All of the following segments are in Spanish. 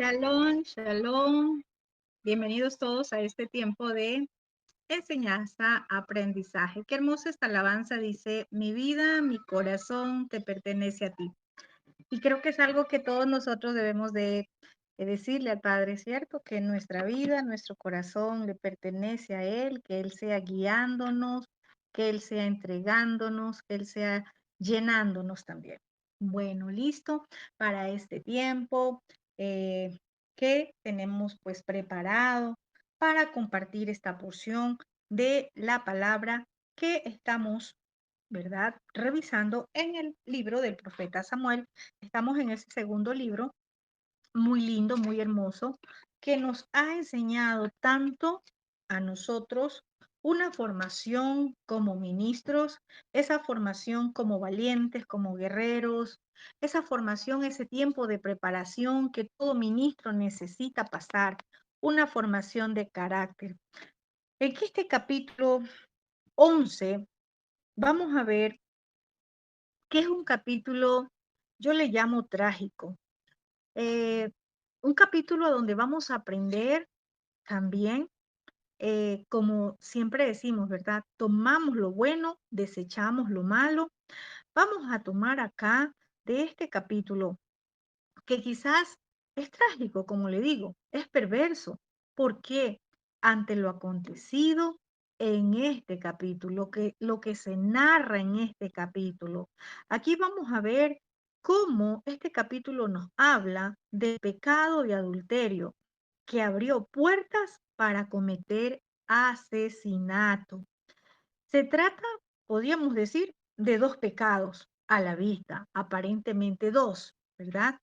Shalom, shalom. Bienvenidos todos a este tiempo de enseñanza, aprendizaje. Qué hermosa esta alabanza dice, mi vida, mi corazón te pertenece a ti. Y creo que es algo que todos nosotros debemos de decirle al Padre, ¿cierto? Que nuestra vida, nuestro corazón le pertenece a Él, que Él sea guiándonos, que Él sea entregándonos, que Él sea llenándonos también. Bueno, listo para este tiempo eh, que tenemos pues preparado para compartir esta porción de la palabra que estamos, ¿verdad? Revisando en el libro del profeta Samuel. Estamos en ese segundo libro, muy lindo, muy hermoso, que nos ha enseñado tanto a nosotros una formación como ministros, esa formación como valientes, como guerreros, esa formación, ese tiempo de preparación que todo ministro necesita pasar, una formación de carácter. En este capítulo 11 vamos a ver que es un capítulo, yo le llamo trágico, eh, un capítulo donde vamos a aprender también, como siempre decimos, ¿verdad? Tomamos lo bueno, desechamos lo malo. Vamos a tomar acá de este capítulo que quizás es trágico, como le digo, es perverso. ¿Por qué? Ante lo acontecido en este capítulo, lo que se narra en este capítulo. Aquí vamos a ver cómo este capítulo nos habla del pecado de adulterio que abrió puertas para cometer asesinato. Se trata, podríamos decir, de dos pecados a la vista, aparentemente dos, ¿verdad?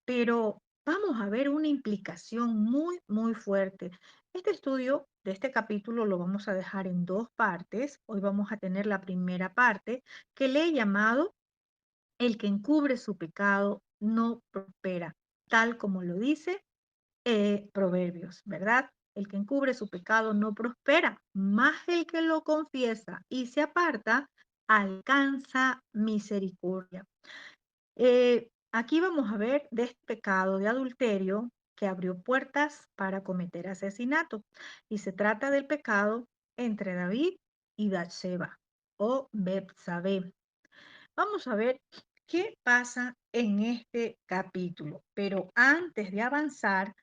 Pero vamos a ver una implicación muy, muy fuerte. Este estudio de este capítulo lo vamos a dejar en dos partes. Hoy vamos a tener la primera parte que le he llamado El que encubre su pecado no prospera, tal como lo dice Proverbios, ¿verdad? El que encubre su pecado no prospera, más el que lo confiesa y se aparta alcanza misericordia. Aquí vamos a ver de este pecado de adulterio que abrió puertas para cometer asesinato. Y se trata del pecado entre David y Batseba o Betsabé. Vamos a ver qué pasa en este capítulo. Pero antes de avanzar,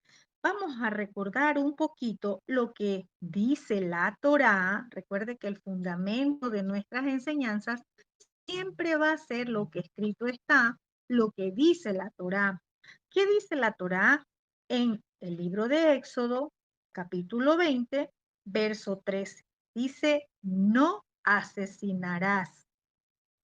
vamos a recordar un poquito lo que dice la Torá. Recuerde que el fundamento de nuestras enseñanzas siempre va a ser lo que escrito está, lo que dice la Torá. ¿Qué dice la Torá? En el libro de Éxodo, capítulo 20, verso 13. Dice, no asesinarás.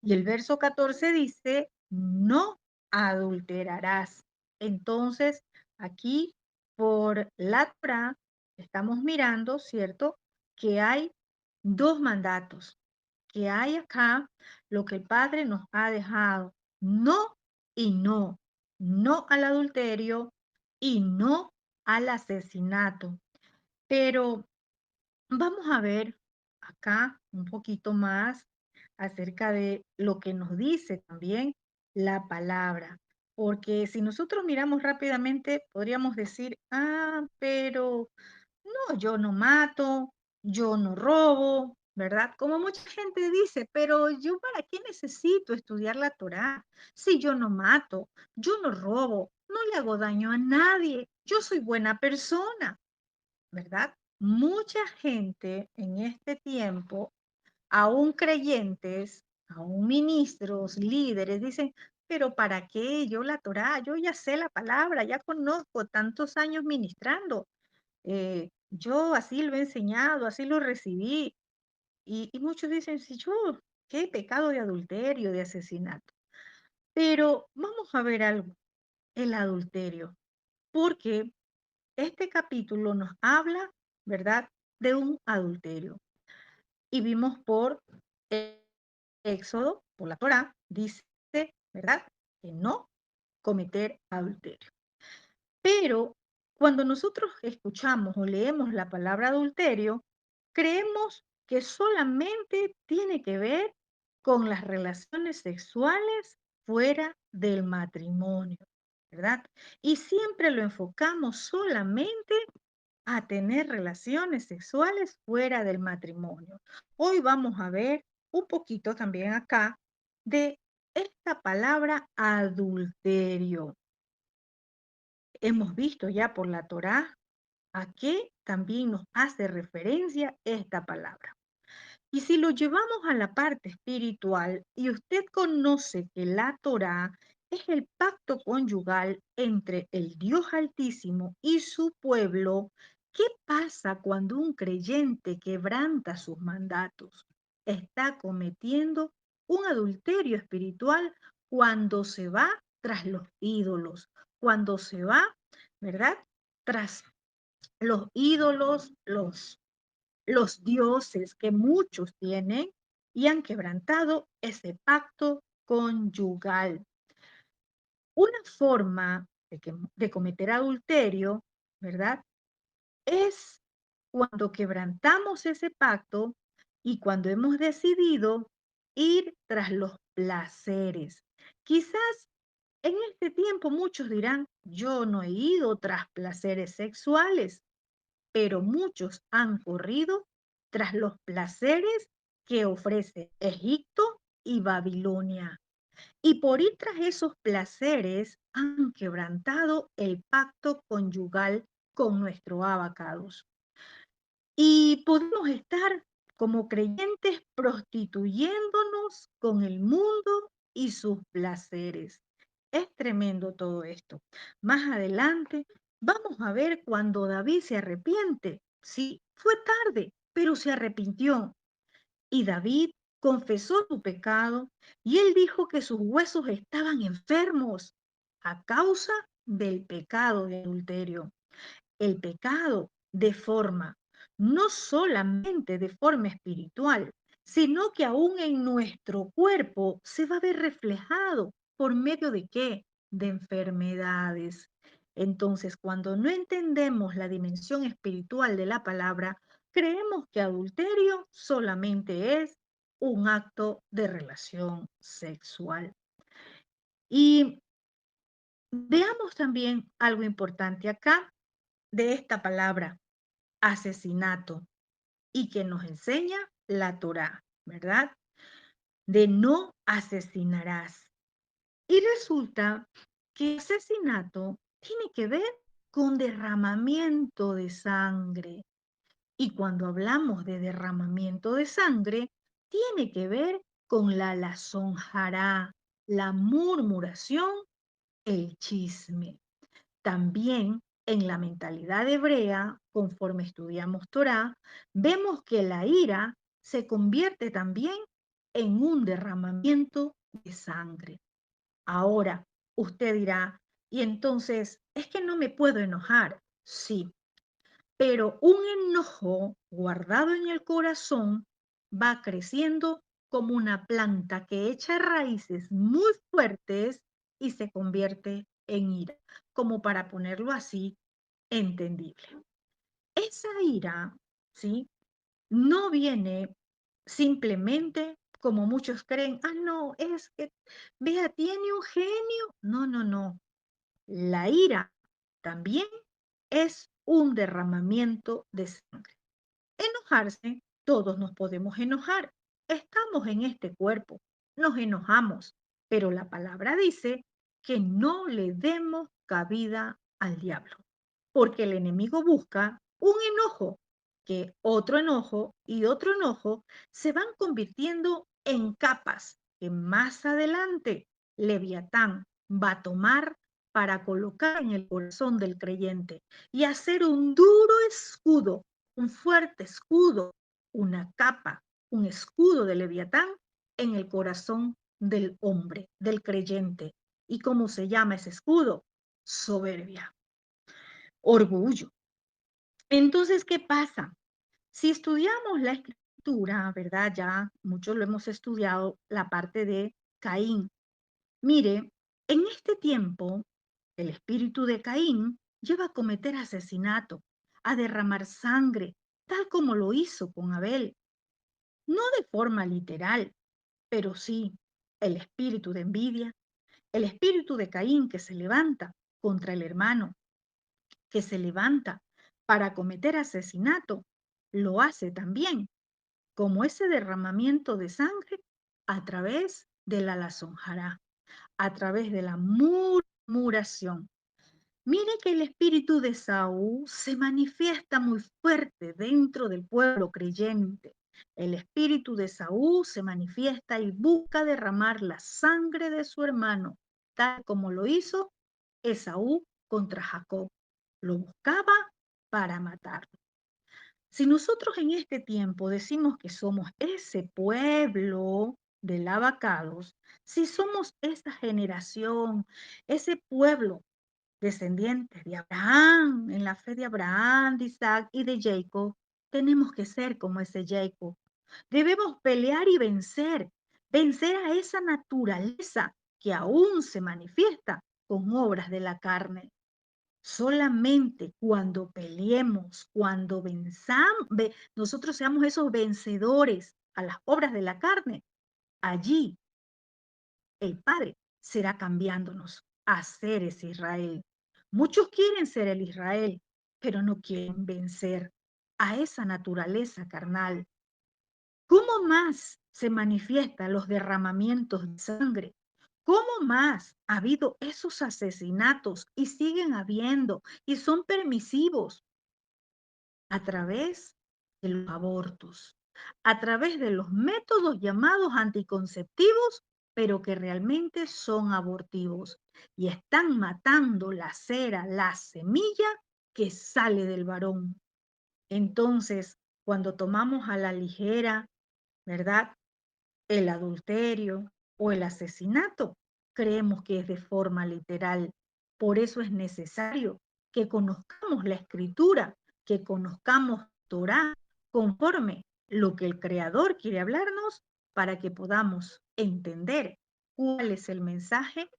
Y el verso 14 dice, no adulterarás. Entonces, aquí por la Torá estamos mirando, ¿cierto? Que hay dos mandatos, que hay acá lo que el Padre nos ha dejado, no y no, no al adulterio y no al asesinato. Pero vamos a ver acá un poquito más acerca de lo que nos dice también la palabra. Porque si nosotros miramos rápidamente, podríamos decir, pero no, yo no mato, yo no robo, ¿verdad? Como mucha gente dice, pero yo para qué necesito estudiar la Torá si yo no mato, yo no robo, no le hago daño a nadie, yo soy buena persona. ¿Verdad? Mucha gente en este tiempo, aún creyentes, aún ministros, líderes, dicen, pero ¿para qué? Yo la Torá, yo ya sé la palabra, ya conozco tantos años ministrando, yo así lo he enseñado, así lo recibí. Y muchos dicen, si yo, qué pecado de adulterio, de asesinato. Pero vamos a ver algo, el adulterio, porque este capítulo nos habla, ¿verdad?, de un adulterio. Y vimos por Éxodo, por la Torá, dice, ¿verdad?, que no cometer adulterio. Pero cuando nosotros escuchamos o leemos la palabra adulterio, creemos que solamente tiene que ver con las relaciones sexuales fuera del matrimonio, ¿verdad? Y siempre lo enfocamos solamente a tener relaciones sexuales fuera del matrimonio. Hoy vamos a ver un poquito también acá de esta palabra adulterio. Hemos visto ya por la Torá a qué también nos hace referencia esta palabra. Y si lo llevamos a la parte espiritual, y usted conoce que la Torá es el pacto conyugal entre el Dios Altísimo y su pueblo, ¿qué pasa cuando un creyente quebranta sus mandatos? Está cometiendo un adulterio espiritual cuando se va tras los ídolos, cuando se va, ¿verdad? Tras los ídolos, los dioses que muchos tienen y han quebrantado ese pacto conyugal. Una forma de cometer adulterio, ¿verdad? Es cuando quebrantamos ese pacto y cuando hemos decidido ir tras los placeres. Quizás en este tiempo muchos dirán, yo no he ido tras placeres sexuales, pero muchos han corrido tras los placeres que ofrece Egipto y Babilonia. Y por ir tras esos placeres han quebrantado el pacto conyugal con nuestro abacados. Y podemos estar como creyentes prostituyéndonos con el mundo y sus placeres. Es tremendo todo esto. Más adelante vamos a ver cuando David se arrepiente. Sí, fue tarde, pero se arrepintió. Y David confesó su pecado y él dijo que sus huesos estaban enfermos a causa del pecado de adulterio. El pecado deforma, no solamente de forma espiritual, sino que aún en nuestro cuerpo se va a ver reflejado. ¿Por medio de qué? De enfermedades. Entonces, cuando no entendemos la dimensión espiritual de la palabra, creemos que adulterio solamente es un acto de relación sexual. Y veamos también algo importante acá de esta palabra, asesinato, y que nos enseña la Torá, ¿verdad? De no asesinarás. Y resulta que asesinato tiene que ver con derramamiento de sangre. Y cuando hablamos de derramamiento de sangre, tiene que ver con la lazonjará, la murmuración, el chisme. También en la mentalidad hebrea, conforme estudiamos Torá, vemos que la ira se convierte también en un derramamiento de sangre. Ahora, usted dirá, y entonces, es que no me puedo enojar. Sí, pero un enojo guardado en el corazón va creciendo como una planta que echa raíces muy fuertes y se convierte en ira, como para ponerlo así, entendible. Esa ira, ¿sí? No viene simplemente como muchos creen, ah, no, es que, vea, tiene un genio. No, no, no. La ira también es un derramamiento de sangre. Enojarse, todos nos podemos enojar. Estamos en este cuerpo, nos enojamos, pero la palabra dice que no le demos cabida al diablo, porque el enemigo busca un enojo, que otro enojo se van convirtiendo en capas que más adelante Leviatán va a tomar para colocar en el corazón del creyente y hacer un duro escudo, un fuerte escudo, una capa, un escudo de Leviatán en el corazón del hombre, del creyente. ¿Y cómo se llama ese escudo? Soberbia, orgullo. Entonces, ¿qué pasa? Si estudiamos la escritura, ¿verdad? Ya muchos lo hemos estudiado, la parte de Caín. Mire, en este tiempo, el espíritu de Caín lleva a cometer asesinato, a derramar sangre, tal como lo hizo con Abel. No de forma literal, pero sí el espíritu de envidia, el espíritu de Caín que se levanta contra el hermano, que se levanta para cometer asesinato, lo hace también, como ese derramamiento de sangre a través de la lazonjará, a través de la murmuración. Mire que el espíritu de Saúl se manifiesta muy fuerte dentro del pueblo creyente. El espíritu de Saúl se manifiesta y busca derramar la sangre de su hermano, tal como lo hizo Esaú contra Jacob. Lo buscaba para matarlo. Si nosotros en este tiempo decimos que somos ese pueblo de lavacados, si somos esa generación, ese pueblo descendientes de Abraham, en la fe de Abraham, de Isaac y de Jacob, tenemos que ser como ese Jacob. Debemos pelear y vencer, vencer a esa naturaleza que aún se manifiesta con obras de la carne. Solamente cuando peleemos, cuando venzamos, nosotros seamos esos vencedores a las obras de la carne, allí el Padre será cambiándonos a ser ese Israel. Muchos quieren ser el Israel, pero no quieren vencer a esa naturaleza carnal. ¿Cómo más se manifiestan los derramamientos de sangre? ¿Cómo más ha habido esos asesinatos y siguen habiendo y son permisivos? A través de los abortos, a través de los métodos llamados anticonceptivos, pero que realmente son abortivos y están matando la cera, la semilla que sale del varón. Entonces, cuando tomamos a la ligera, ¿verdad? El adulterio o el asesinato, creemos que es de forma literal. Por eso es necesario que conozcamos la escritura, que conozcamos Torá conforme lo que el Creador quiere hablarnos para que podamos entender cuál es el mensaje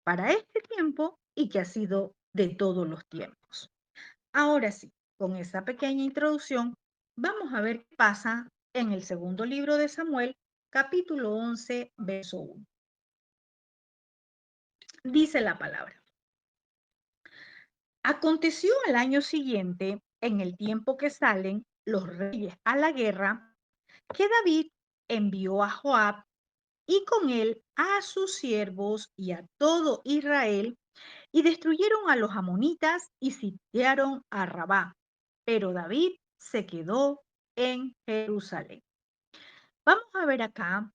para este tiempo y que ha sido de todos los tiempos. Ahora sí, con esa pequeña introducción, vamos a ver qué pasa en el segundo libro de Samuel, capítulo 11, verso 1. Dice la palabra. Aconteció al año siguiente, en el tiempo que salen los reyes a la guerra, que David envió a Joab y con él a sus siervos y a todo Israel, y destruyeron a los amonitas y sitiaron a Rabá. Pero David se quedó en Jerusalén. Vamos a ver acá,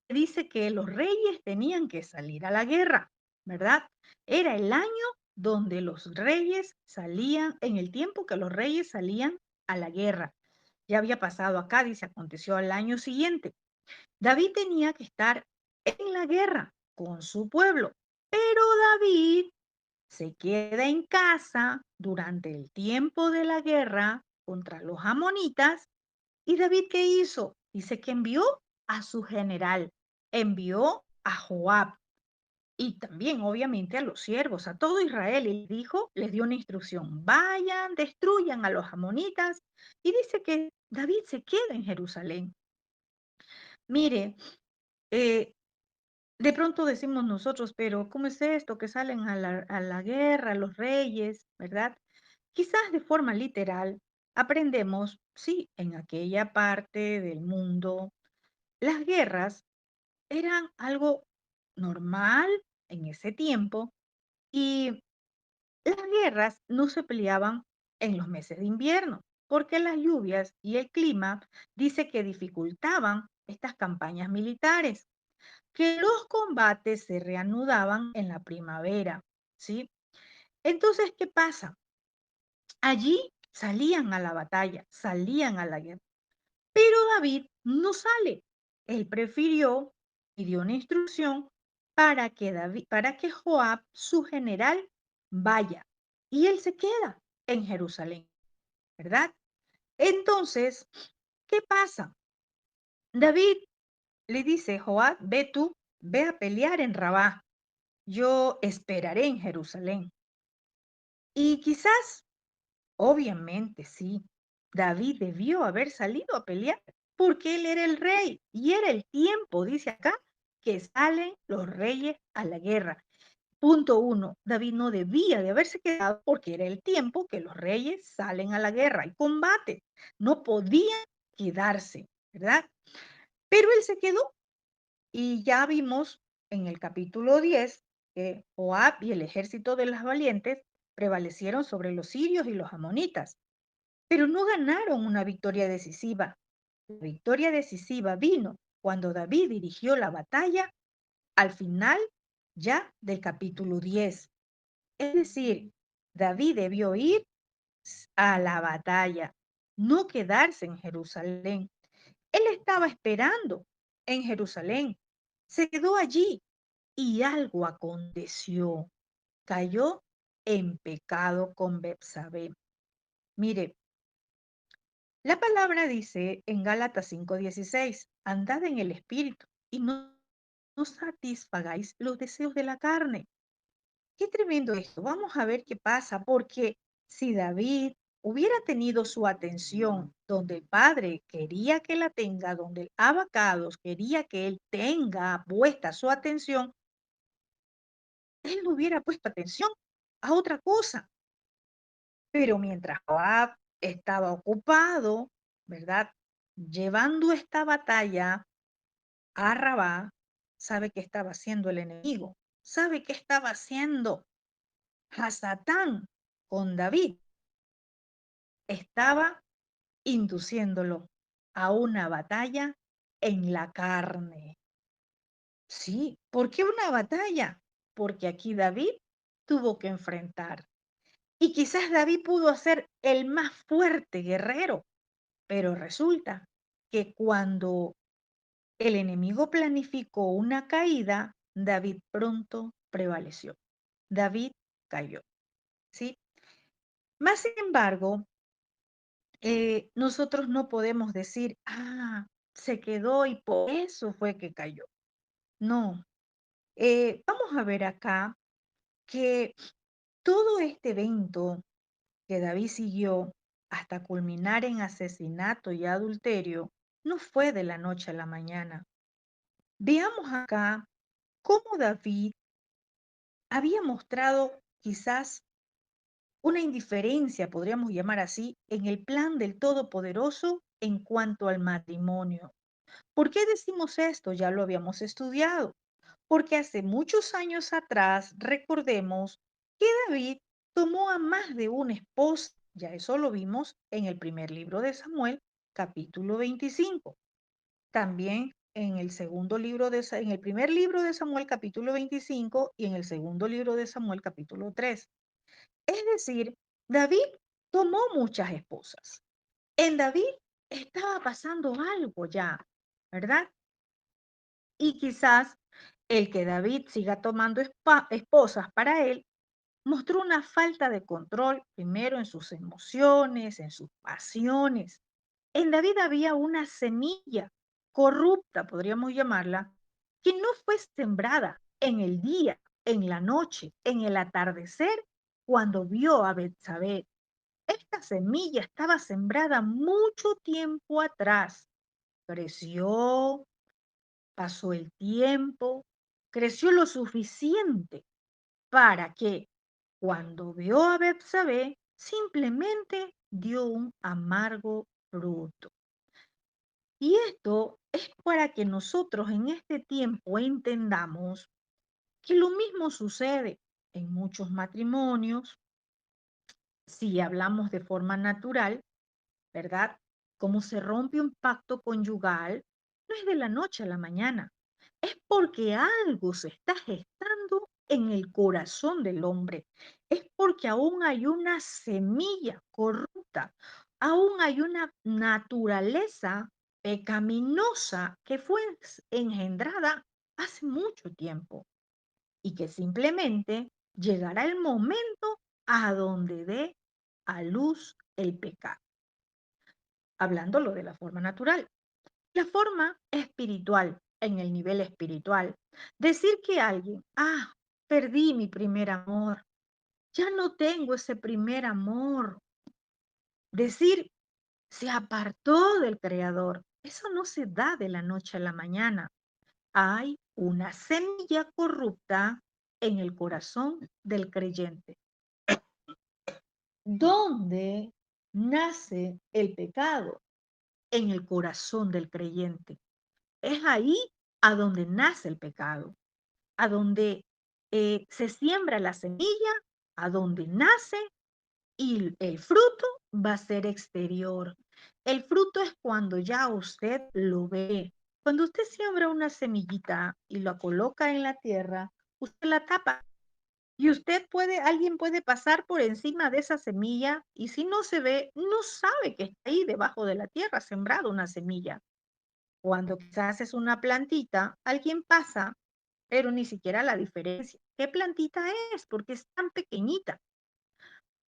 dice que los reyes tenían que salir a la guerra, ¿verdad? Era el año donde los reyes salían, en el tiempo que los reyes salían a la guerra. Ya había pasado acá, dice, aconteció al año siguiente. David tenía que estar en la guerra con su pueblo, pero David se queda en casa durante el tiempo de la guerra contra los amonitas. ¿Y David qué hizo? Dice que envió a su general, envió a Joab y también obviamente a los siervos, a todo Israel, y dijo, les dio una instrucción: vayan, destruyan a los amonitas. Y dice que David se queda en Jerusalén. Mire, eh, de pronto decimos nosotros, pero ¿cómo es esto que salen a la guerra los reyes, verdad? Quizás de forma literal aprendemos, sí, en aquella parte del mundo, las guerras eran algo normal en ese tiempo y las guerras no se peleaban en los meses de invierno, porque las lluvias y el clima dice que dificultaban estas campañas militares, que los combates se reanudaban en la primavera, ¿sí? Entonces, ¿qué pasa? Allí salían a la batalla, salían a la guerra. Pero David no sale. Él prefirió y dio una instrucción para que Joab, su general, vaya. Y él se queda en Jerusalén, ¿verdad? Entonces, ¿qué pasa? David le dice: Joab, ve tú, ve a pelear en Rabá. Yo esperaré en Jerusalén. Y quizás, obviamente, sí, David debió haber salido a pelear porque él era el rey y era el tiempo, dice acá, que salen los reyes a la guerra. Punto uno, David no debía de haberse quedado porque era el tiempo que los reyes salen a la guerra y combate. No podía quedarse, ¿verdad? Pero él se quedó y ya vimos en el capítulo 10 que Joab y el ejército de los valientes prevalecieron sobre los sirios y los amonitas, pero no ganaron una victoria decisiva. La victoria decisiva vino cuando David dirigió la batalla al final ya del capítulo 10. Es decir, David debió ir a la batalla, no quedarse en Jerusalén. Él estaba esperando en Jerusalén, se quedó allí y algo aconteció. Cayó en pecado con Betsabé. Mire, la palabra dice en Gálatas 5:16, andad en el espíritu y no satisfagáis los deseos de la carne. Qué tremendo esto. Vamos a ver qué pasa, porque si David hubiera tenido su atención donde el padre quería que la tenga, donde el abacados quería que él tenga puesta su atención, él no hubiera puesto atención a otra cosa. Pero mientras Joab estaba ocupado, ¿verdad? Llevando esta batalla a Rabá, sabe qué estaba haciendo el enemigo, sabe qué estaba haciendo Hasatán con David. Estaba induciéndolo a una batalla en la carne. Sí, ¿por qué una batalla? Porque aquí David tuvo que enfrentar. Y quizás David pudo ser el más fuerte guerrero, pero resulta que cuando el enemigo planificó una caída, David pronto prevaleció. David cayó, ¿sí? Más sin embargo, nosotros no podemos decir, se quedó y por eso fue que cayó. No, vamos a ver acá que todo este evento que David siguió hasta culminar en asesinato y adulterio no fue de la noche a la mañana. Veamos acá cómo David había mostrado quizás una indiferencia, podríamos llamar así, en el plan del Todopoderoso en cuanto al matrimonio. ¿Por qué decimos esto? Ya lo habíamos estudiado. Porque hace muchos años atrás, recordemos que David tomó a más de una esposa. Ya eso lo vimos en el primer libro de Samuel, capítulo 25. También en el segundo libro en el primer libro de Samuel, capítulo 25, y en el segundo libro de Samuel, capítulo 3. Es decir, David tomó muchas esposas. En David estaba pasando algo ya, ¿verdad? Y quizás el que David siga tomando esposas para él mostró una falta de control, primero en sus emociones, en sus pasiones. En David había una semilla corrupta, podríamos llamarla, que no fue sembrada en el día, en la noche, en el atardecer, cuando vio a Betsabé. Esta semilla estaba sembrada mucho tiempo atrás. Creció, pasó el tiempo, creció lo suficiente para que cuando vio a Betsabé, simplemente dio un amargo fruto. Y esto es para que nosotros en este tiempo entendamos que lo mismo sucede en muchos matrimonios, si hablamos de forma natural, ¿verdad? Cómo se rompe un pacto conyugal, no es de la noche a la mañana, es porque algo se está gestando en el corazón del hombre, es porque aún hay una semilla corrupta, aún hay una naturaleza pecaminosa que fue engendrada hace mucho tiempo y que simplemente llegará el momento a donde dé a luz el pecado, hablándolo de la forma natural. La forma espiritual, en el nivel espiritual, decir que alguien, perdí mi primer amor, ya no tengo ese primer amor, decir, se apartó del Creador, eso no se da de la noche a la mañana. Hay una semilla corrupta en el corazón del creyente. ¿Dónde nace el pecado? En el corazón del creyente. Es ahí a donde nace el pecado, a donde se siembra la semilla, a donde nace y el fruto va a ser exterior. El fruto es cuando ya usted lo ve. Cuando usted siembra una semillita y la coloca en la tierra, usted la tapa y alguien puede pasar por encima de esa semilla y si no se ve, no sabe que está ahí debajo de la tierra sembrado una semilla. Cuando quizás es una plantita, alguien pasa, pero ni siquiera la diferencia. ¿Qué plantita es? Porque es tan pequeñita.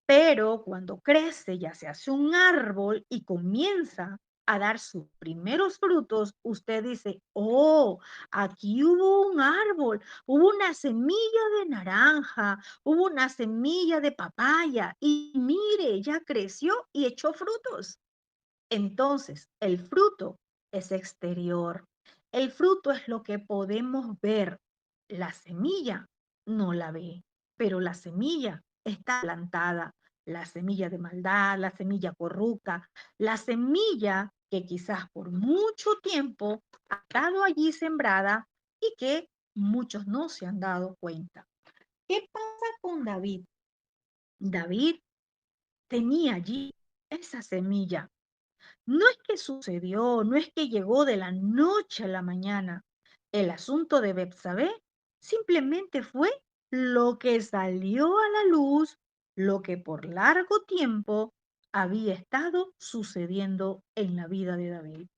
Pero cuando crece, ya se hace un árbol y comienza a dar sus primeros frutos, usted dice, oh, aquí hubo un árbol, hubo una semilla de naranja, hubo una semilla de papaya y mire, ya creció y echó frutos. Entonces, el fruto es exterior. El fruto es lo que podemos ver. La semilla no la ve, pero la semilla está plantada. La semilla de maldad, la semilla corrupta, la semilla que quizás por mucho tiempo ha estado allí sembrada y que muchos no se han dado cuenta. ¿Qué pasa con David? David tenía allí esa semilla, no es que sucedió, no es que llegó de la noche a la mañana. El asunto de Betsabé simplemente fue lo que salió a la luz, lo que por largo tiempo había estado sucediendo en la vida de David.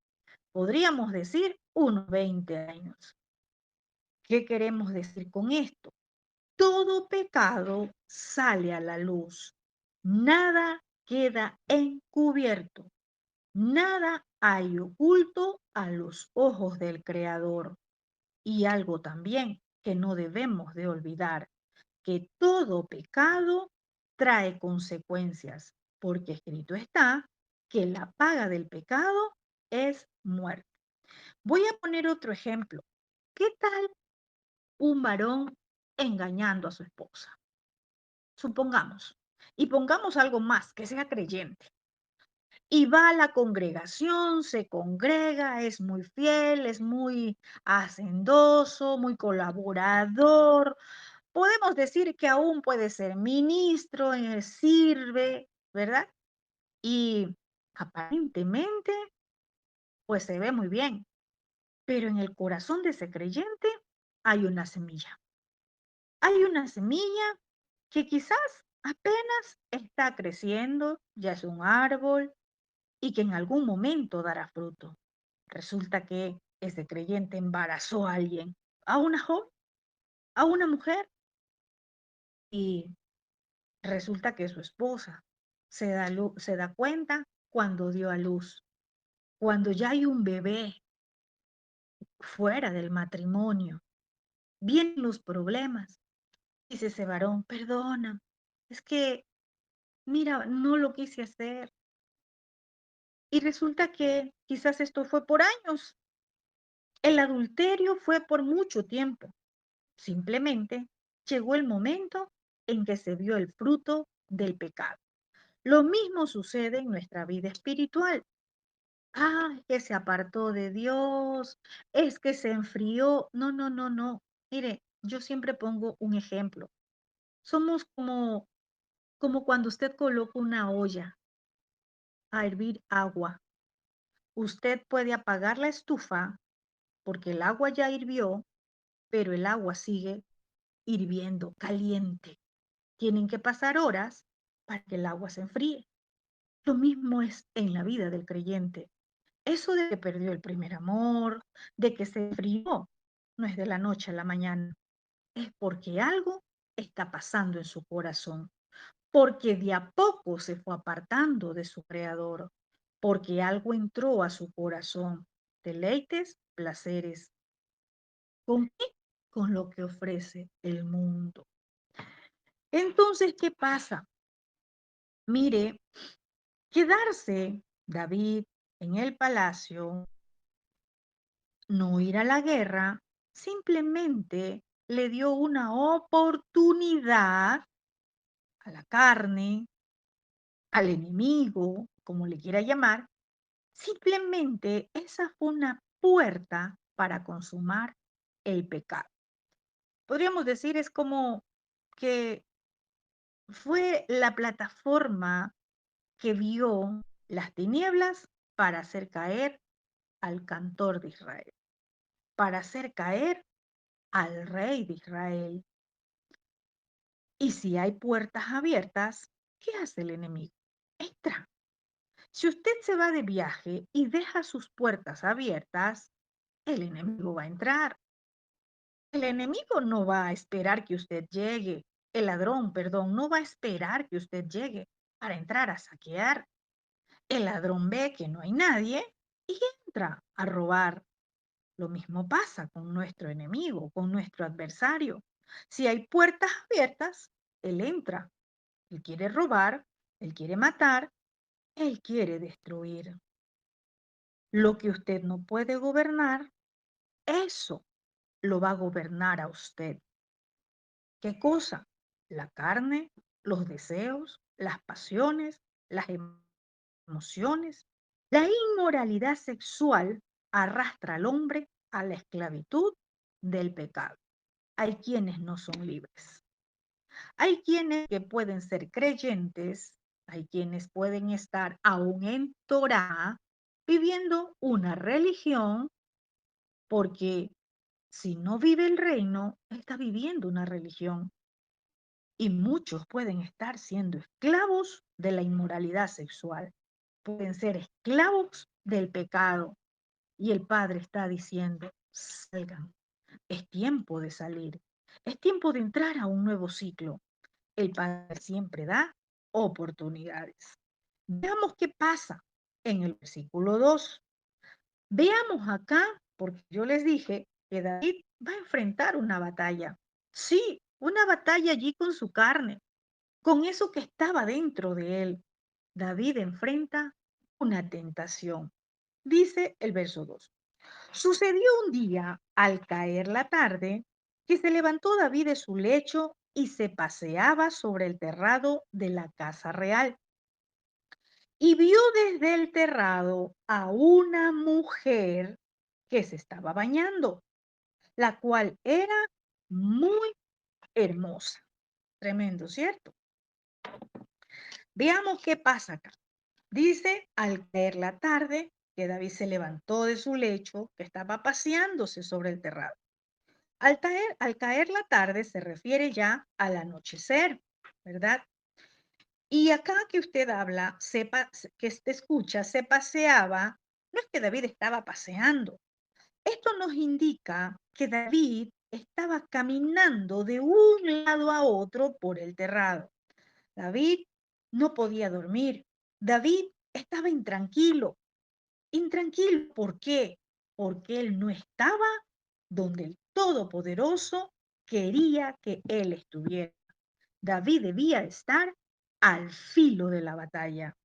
Podríamos decir unos 20 años. ¿Qué queremos decir con esto? Todo pecado sale a la luz. Nada queda encubierto. Nada hay oculto a los ojos del Creador. Y algo también que no debemos de olvidar, que todo pecado trae consecuencias, porque escrito está que la paga del pecado es muerte. Voy a poner otro ejemplo. ¿Qué tal un varón engañando a su esposa? Supongamos. Y pongamos algo más, que sea creyente. Y va a la congregación, se congrega, es muy fiel, es muy hacendoso, muy colaborador. Podemos decir que aún puede ser ministro, sirve, ¿verdad? Y aparentemente, pues se ve muy bien, pero en el corazón de ese creyente hay una semilla. Hay una semilla que quizás apenas está creciendo, ya es un árbol, y que en algún momento dará fruto. Resulta que ese creyente embarazó a alguien, a una joven, a una mujer, y resulta que su esposa se da cuenta cuando dio a luz, cuando ya hay un bebé fuera del matrimonio, vienen los problemas. Dice ese varón, perdona, es que, mira, no lo quise hacer. Y resulta que quizás esto fue por años. El adulterio fue por mucho tiempo. Simplemente llegó el momento en que se vio el fruto del pecado. Lo mismo sucede en nuestra vida espiritual. Ah, que se apartó de Dios, es que se enfrió. No, no, no, no. Mire, yo siempre pongo un ejemplo. Somos como cuando usted coloca una olla a hervir agua. Usted puede apagar la estufa porque el agua ya hirvió, pero el agua sigue hirviendo, caliente. Tienen que pasar horas para que el agua se enfríe. Lo mismo es en la vida del creyente. Eso de que perdió el primer amor, de que se enfrió, no es de la noche a la mañana. Es porque algo está pasando en su corazón, porque de a poco se fue apartando de su creador, porque algo entró a su corazón. Deleites, placeres. ¿Con qué? Con lo que ofrece el mundo. Entonces, ¿qué pasa? Mire, quedarse David en el palacio, no ir a la guerra, simplemente le dio una oportunidad a la carne, al enemigo, como le quiera llamar. Simplemente esa fue una puerta para consumar el pecado. Podríamos decir, es como que fue la plataforma que vio las tinieblas para hacer caer al cantor de Israel, para hacer caer al rey de Israel. Y si hay puertas abiertas, ¿qué hace el enemigo? Entra. Si usted se va de viaje y deja sus puertas abiertas, el enemigo va a entrar. El enemigo no va a esperar que usted llegue. El ladrón, perdón, no va a esperar que usted llegue para entrar a saquear. El ladrón ve que no hay nadie y entra a robar. Lo mismo pasa con nuestro enemigo, con nuestro adversario. Si hay puertas abiertas, él entra. Él quiere robar, él quiere matar, él quiere destruir. Lo que usted no puede gobernar, eso lo va a gobernar a usted. ¿Qué cosa? La carne, los deseos, las pasiones, las emociones. La inmoralidad sexual arrastra al hombre a la esclavitud del pecado. Hay quienes no son libres. Hay quienes que pueden ser creyentes, hay quienes pueden estar aún en Torah viviendo una religión, porque si no vive el reino, está viviendo una religión. Y muchos pueden estar siendo esclavos de la inmoralidad sexual, pueden ser esclavos del pecado. Y el Padre está diciendo, salgan, es tiempo de salir, es tiempo de entrar a un nuevo ciclo. El Padre siempre da oportunidades. Veamos qué pasa en el versículo 2. Veamos acá, porque yo les dije que David va a enfrentar una batalla. Sí, una batalla allí con su carne, con eso que estaba dentro de él. David enfrenta una tentación. Dice el verso 2. Sucedió un día, al caer la tarde, que se levantó David de su lecho y se paseaba sobre el terrado de la casa real. Y vio desde el terrado a una mujer que se estaba bañando, la cual era muy hermosa. Tremendo, ¿cierto? Veamos qué pasa acá. Dice, al caer la tarde, que David se levantó de su lecho, que estaba paseándose sobre el terrado. Al caer la tarde se refiere ya al anochecer, ¿verdad? Y acá que usted habla, que usted escucha, se paseaba, no es que David estaba paseando. Esto nos indica que David estaba caminando de un lado a otro por el terrado. David no podía dormir. David estaba intranquilo. Intranquilo, ¿por qué? Porque él no estaba donde el Todopoderoso quería que él estuviera. David debía estar al filo de la batalla,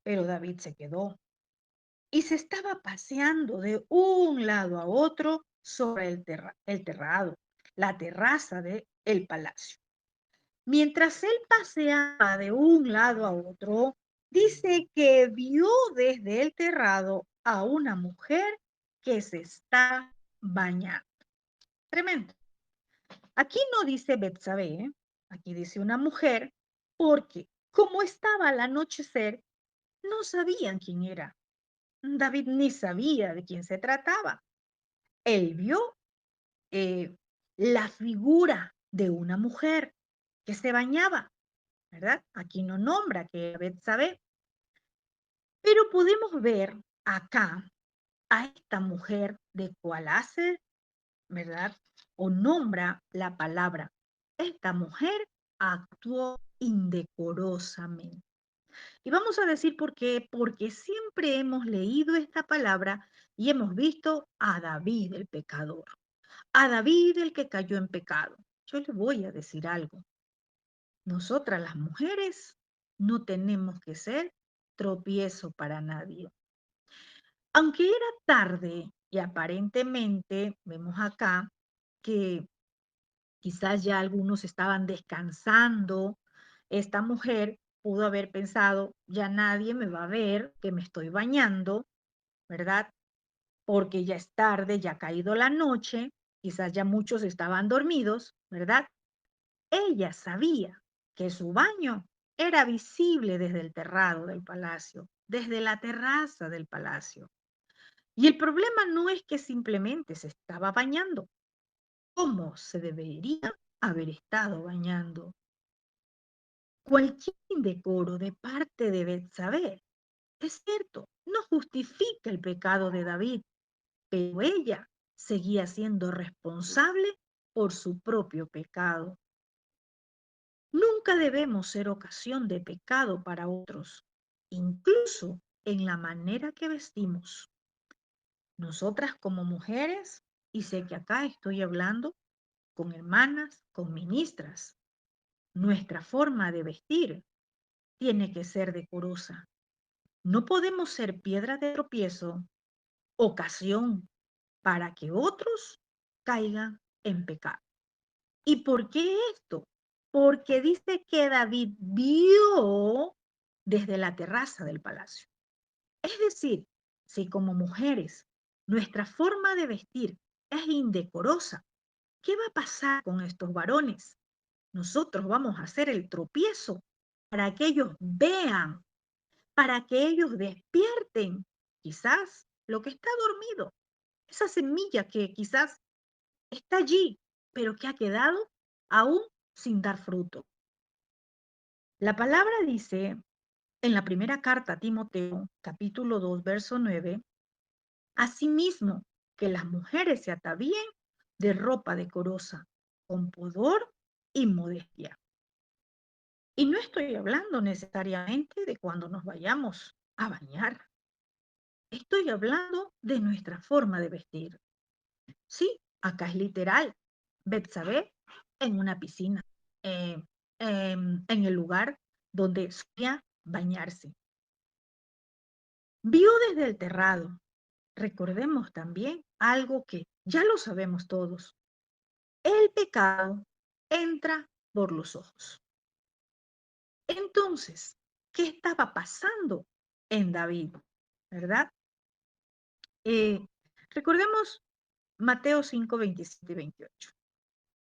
pero David se quedó y se estaba paseando de un lado a otro sobre el terrado, la terraza del palacio. Mientras él paseaba de un lado a otro, dice que vio desde el terrado a una mujer que se está bañando. Tremendo. Aquí no dice Betsabé, ¿eh? Aquí dice una mujer, porque como estaba al anochecer, no sabían quién era. David ni sabía de quién se trataba. Él vio eh, la figura de una mujer que se bañaba, ¿verdad? Aquí no nombra que era Betsabé, pero podemos ver acá a esta mujer de cual hace, ¿verdad? O nombra la palabra. Esta mujer actuó indecorosamente. Y vamos a decir por qué, porque siempre hemos leído esta palabra y hemos visto a David el pecador, a David el que cayó en pecado. Yo le voy a decir algo. Nosotras las mujeres no tenemos que ser tropiezo para nadie. Aunque era tarde y aparentemente vemos acá que Quizás ya algunos estaban descansando. Esta mujer pudo haber pensado, ya nadie me va a ver que me estoy bañando, ¿verdad? Porque ya es tarde, ya ha caído la noche, quizás ya muchos estaban dormidos, ¿verdad? Ella sabía que su baño era visible desde el terrado del palacio, desde la terraza del palacio. Y el problema no es que simplemente se estaba bañando, ¿cómo se debería haber estado bañando? Cualquier indecoro de parte de Betsabé, es cierto, no justifica el pecado de David, pero ella seguía siendo responsable por su propio pecado. Nunca debemos ser ocasión de pecado para otros, incluso en la manera que vestimos. Nosotras como mujeres, y sé que acá estoy hablando con hermanas, con ministras, nuestra forma de vestir tiene que ser decorosa. No podemos ser piedra de tropiezo, ocasión para que otros caigan en pecado. ¿Y por qué esto? Porque dice que David vio desde la terraza del palacio. Es decir, si como mujeres nuestra forma de vestir es indecorosa, ¿qué va a pasar con estos varones? Nosotros vamos a hacer el tropiezo para que ellos vean, para que ellos despierten quizás lo que está dormido, esa semilla que quizás está allí, pero que ha quedado aún sin dar fruto. La palabra dice en la primera carta a Timoteo, capítulo 2, verso 9, asimismo que las mujeres se atavíen de ropa decorosa, con pudor y modestia. Y no estoy hablando necesariamente de cuando nos vayamos a bañar. Estoy hablando de nuestra forma de vestir. Sí, acá es literal. Betsabé en una piscina, eh, en el lugar donde solía bañarse. Vio desde el terrado. Recordemos también algo que ya lo sabemos todos. El pecado entra por los ojos. Entonces, ¿qué estaba pasando en David? ¿Verdad? Eh, recordemos Mateo 5, 27 y 28.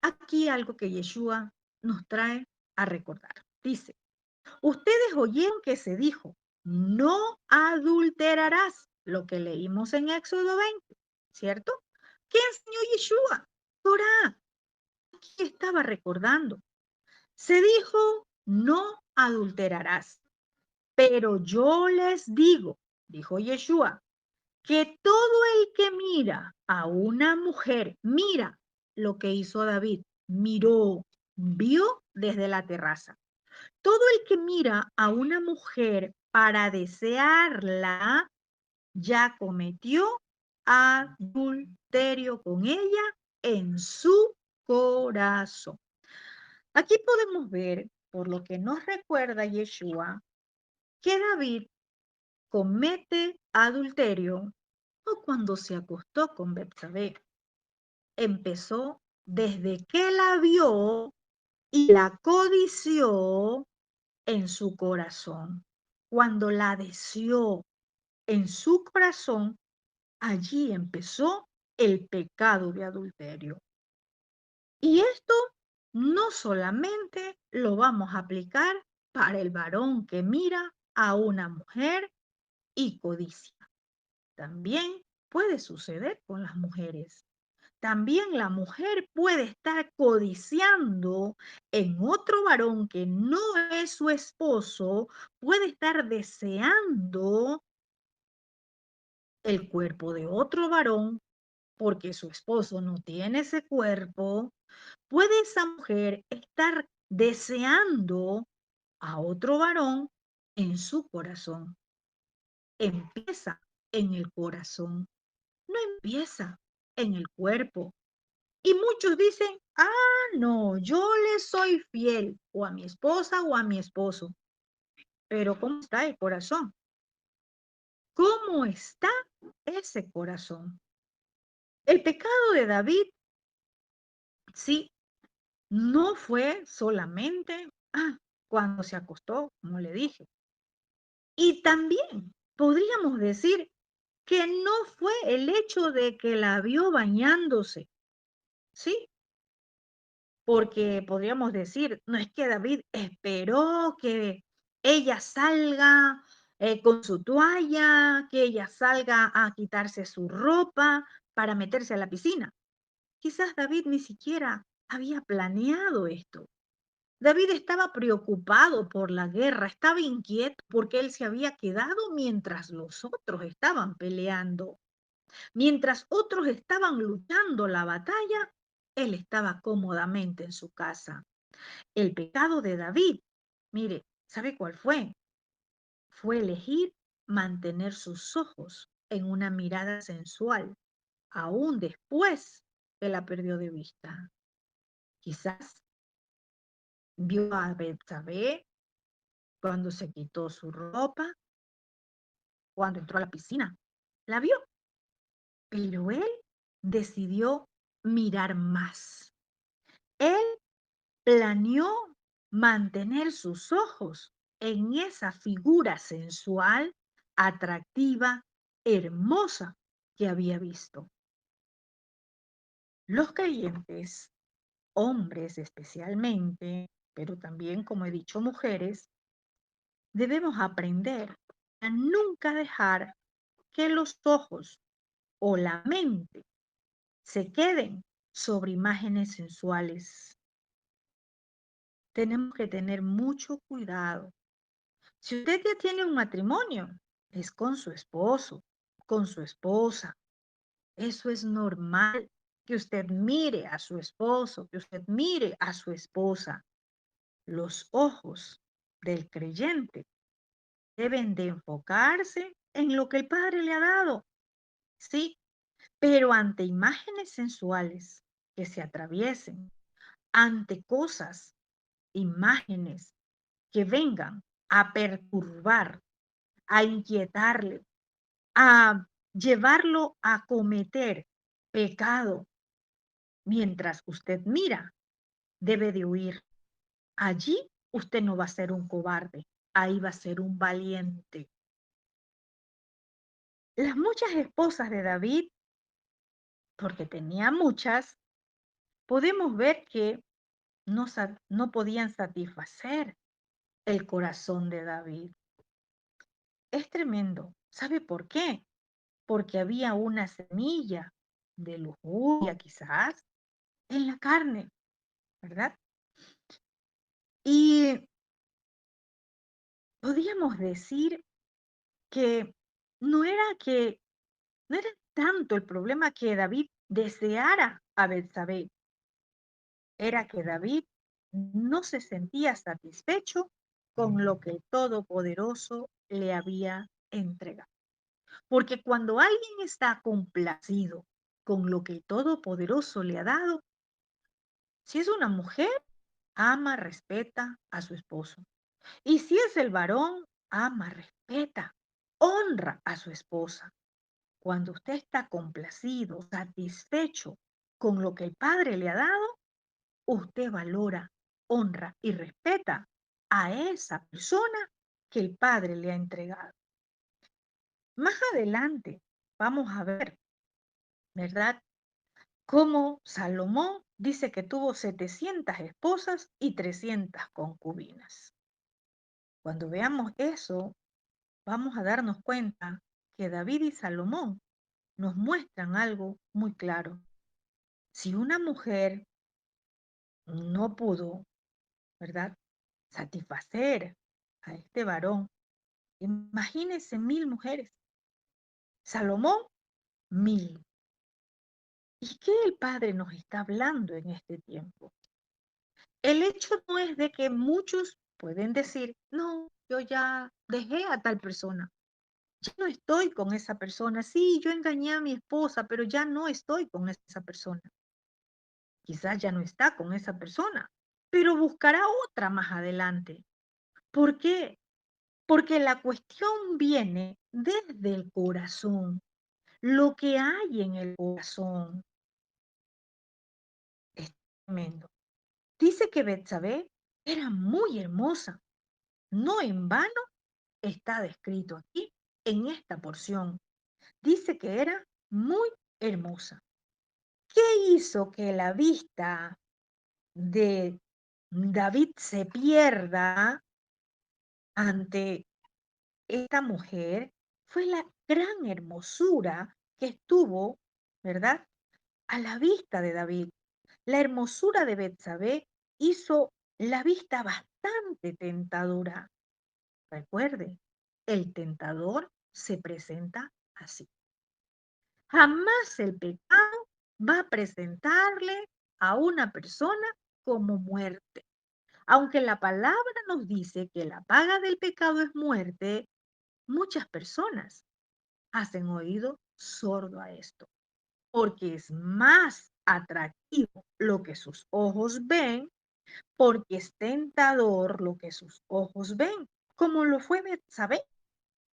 Aquí algo que Yeshua nos trae a recordar. Dice, ustedes oyeron que se dijo, no adulterarás, lo que leímos en Éxodo 20, ¿cierto? ¿Qué enseñó Yeshua? Torah. Aquí estaba recordando. Se dijo, no adulterarás. Pero yo les digo, dijo Yeshua, que todo el que mira a una mujer, mira lo que hizo David, miró, vio desde la terraza. Todo el que mira a una mujer para desearla, ya cometió adulterio con ella en su corazón. Aquí podemos ver, por lo que nos recuerda Yeshua, que David comete adulterio o cuando se acostó con Betsabé. Empezó desde que la vio y la codició en su corazón. Cuando la deseó en su corazón, allí empezó el pecado de adulterio. Y esto no solamente lo vamos a aplicar para el varón que mira a una mujer y codicia. También puede suceder con las mujeres. También la mujer puede estar codiciando en otro varón que no es su esposo, puede estar deseando el cuerpo de otro varón porque su esposo no tiene ese cuerpo. Puede esa mujer estar deseando a otro varón en su corazón. Empieza en el corazón, no empieza en el cuerpo. Y muchos dicen, no, yo le soy fiel o a mi esposa o a mi esposo. Pero ¿cómo está el corazón? ¿Cómo está ese corazón? El pecado de David, sí, No fue solamente, cuando se acostó, como le dije. Y también podríamos decir que no fue el hecho de que la vio bañándose, ¿sí? Porque podríamos decir, no es que David esperó que ella salga con su toalla, que ella salga a quitarse su ropa para meterse a la piscina. Quizás David ni siquiera había planeado esto. David estaba preocupado por la guerra, estaba inquieto porque él se había quedado mientras los otros estaban peleando. Mientras otros estaban luchando la batalla, él estaba cómodamente en su casa. El pecado de David, mire, ¿sabe cuál fue? Fue elegir mantener sus ojos en una mirada sensual, aún después que la perdió de vista. Quizás vio a Betsabé cuando se quitó su ropa, cuando entró a la piscina. La vio, pero él decidió mirar más. Él planeó mantener sus ojos en esa figura sensual, atractiva, hermosa que había visto. Los creyentes, hombres especialmente, pero también, como he dicho, mujeres, debemos aprender a nunca dejar que los ojos o la mente se queden sobre imágenes sensuales. Tenemos que tener mucho cuidado. Si usted ya tiene un matrimonio, es con su esposo, con su esposa. Eso es normal, que usted mire a su esposo, que usted mire a su esposa. Los ojos del creyente deben de enfocarse en lo que el Padre le ha dado, sí, pero ante imágenes sensuales que se atraviesen, ante cosas, imágenes que vengan a perturbar, a inquietarle, a llevarlo a cometer pecado, mientras usted mira, debe de huir. Allí usted no va a ser un cobarde, ahí va a ser un valiente. Las muchas esposas de David, porque tenía muchas, podemos ver que no podían satisfacer el corazón de David. Es tremendo. ¿Sabe por qué? Porque había una semilla de lujuria quizás en la carne, ¿verdad? Y podríamos decir que no era que no era tanto el problema que David deseara a Betsabé, era que David no se sentía satisfecho con lo que el Todopoderoso le había entregado. Porque cuando alguien está complacido con lo que el Todopoderoso le ha dado, si es una mujer, ama, respeta a su esposo. Y si es el varón, ama, respeta, honra a su esposa. Cuando usted está complacido, satisfecho con lo que el Padre le ha dado, usted valora, honra y respeta a esa persona que el Padre le ha entregado. Más adelante vamos a ver, ¿verdad? Cómo Salomón dice que tuvo 700 esposas y 300 concubinas. Cuando veamos eso, vamos a darnos cuenta que David y Salomón nos muestran algo muy claro. Si una mujer no pudo, ¿verdad?, satisfacer a este varón, imagínense 1000 mujeres. Salomón, 1000. ¿Y qué el Padre nos está hablando en este tiempo? El hecho no es de que muchos pueden decir, no, yo ya dejé a tal persona, ya no estoy con esa persona. Sí, yo engañé a mi esposa, pero ya no estoy con esa persona. Quizás ya no está con esa persona, pero buscará otra más adelante. ¿Por qué? Porque la cuestión viene desde el corazón. Lo que hay en el corazón es tremendo. Dice que Betsabé era muy hermosa. No en vano está descrito aquí en esta porción. Dice que era muy hermosa. ¿Qué hizo que la vista de David se pierda ante esta mujer? Fue la gran hermosura que estuvo, ¿verdad?, a la vista de David. La hermosura de Betsabé hizo la vista bastante tentadora. Recuerde, el tentador se presenta así. Jamás el pecado va a presentarle a una persona como muerte. Aunque la palabra nos dice que la paga del pecado es muerte, muchas personas hacen oído sordo a esto, porque es más atractivo lo que sus ojos ven, porque es tentador lo que sus ojos ven, como lo fue Betsabé.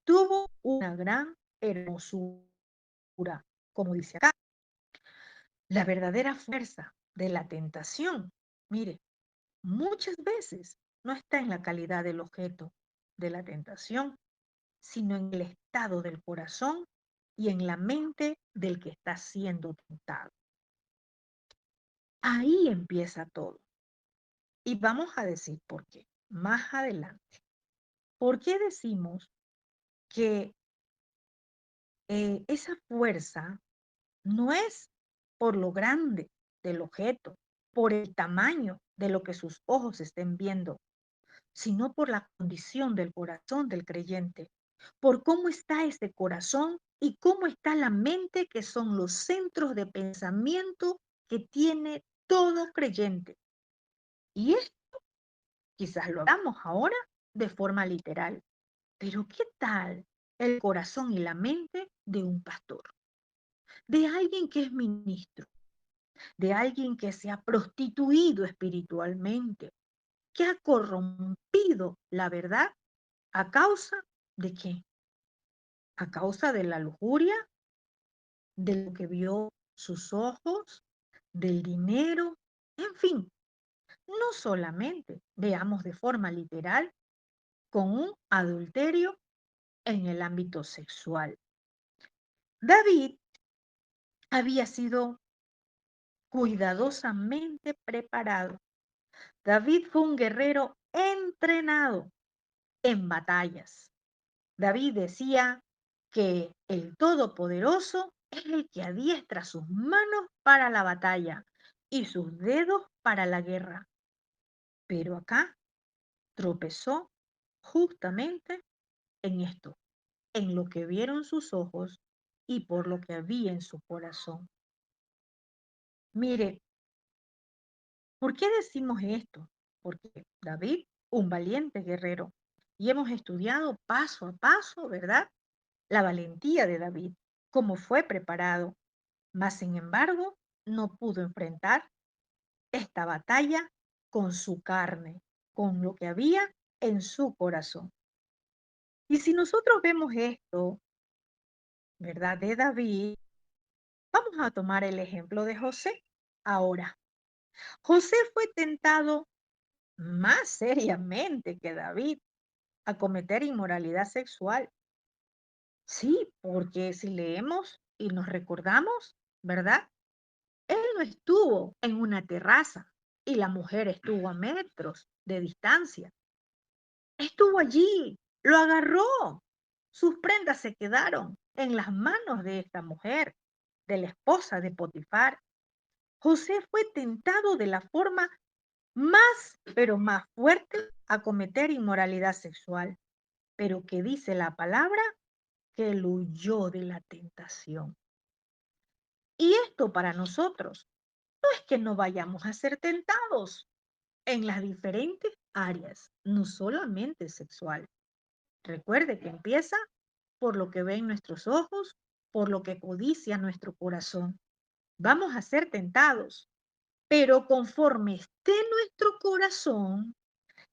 Tuvo una gran hermosura, como dice acá. La verdadera fuerza de la tentación, mire, muchas veces no está en la calidad del objeto de la tentación, sino en el estado del corazón y en la mente del que está siendo tentado. Ahí empieza todo. Y vamos a decir por qué más adelante. ¿Por qué decimos que esa fuerza no es por lo grande del objeto, por el tamaño de lo que sus ojos estén viendo, sino por la condición del corazón del creyente, por cómo está ese corazón y cómo está la mente, que son los centros de pensamiento que tiene todo creyente? Y esto quizás lo hagamos ahora de forma literal, pero ¿qué tal el corazón y la mente de un pastor, de alguien que es ministro, de alguien que se ha prostituido espiritualmente, que ha corrompido la verdad a causa de qué? A causa de la lujuria, de lo que vio sus ojos, del dinero, en fin, no solamente veamos de forma literal con un adulterio en el ámbito sexual. David había sido cuidadosamente preparado. David fue un guerrero entrenado en batallas. David decía que el Todopoderoso es el que adiestra sus manos para la batalla y sus dedos para la guerra. Pero acá tropezó justamente en esto, en lo que vieron sus ojos y por lo que había en su corazón. Mire, ¿por qué decimos esto? Porque David, un valiente guerrero, y hemos estudiado paso a paso, ¿verdad?, la valentía de David, cómo fue preparado, mas sin embargo no pudo enfrentar esta batalla con su carne, con lo que había en su corazón. Y si nosotros vemos esto, ¿verdad?, de David, vamos a tomar el ejemplo de José. Ahora, José fue tentado más seriamente que David a cometer inmoralidad sexual. Sí, porque si leemos y nos recordamos, ¿verdad? Él no estuvo en una terraza y la mujer estuvo a metros de distancia. Estuvo allí, lo agarró. Sus prendas se quedaron en las manos de esta mujer, de la esposa de Potifar. José fue tentado de la forma más, pero más fuerte a cometer inmoralidad sexual. Pero ¿qué dice la palabra? Que él huyó de la tentación. Y esto para nosotros no es que no vayamos a ser tentados en las diferentes áreas, no solamente sexual. Recuerde que empieza por lo que ven nuestros ojos, por lo que codicia nuestro corazón. Vamos a ser tentados, pero conforme esté nuestro corazón,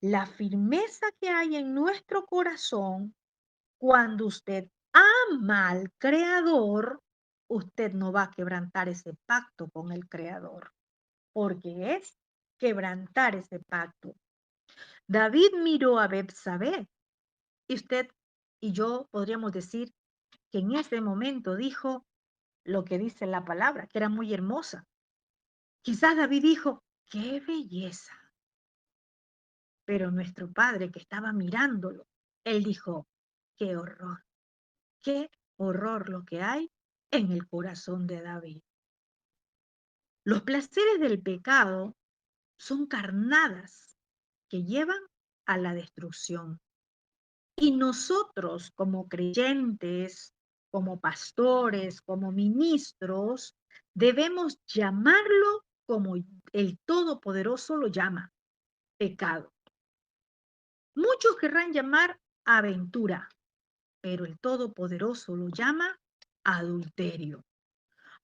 la firmeza que hay en nuestro corazón, cuando usted ama al Creador, usted no va a quebrantar ese pacto con el Creador, porque es quebrantar ese pacto. David miró a Betsabé y usted y yo podríamos decir que en ese momento dijo lo que dice la palabra, que era muy hermosa. Quizás David dijo, qué belleza. Pero nuestro padre que estaba mirándolo, él dijo, qué horror lo que hay en el corazón de David. Los placeres del pecado son carnadas que llevan a la destrucción. Y nosotros como creyentes, como pastores, como ministros, debemos llamarlo como el Todopoderoso lo llama, pecado. Muchos querrán llamar aventura, pero el Todopoderoso lo llama adulterio.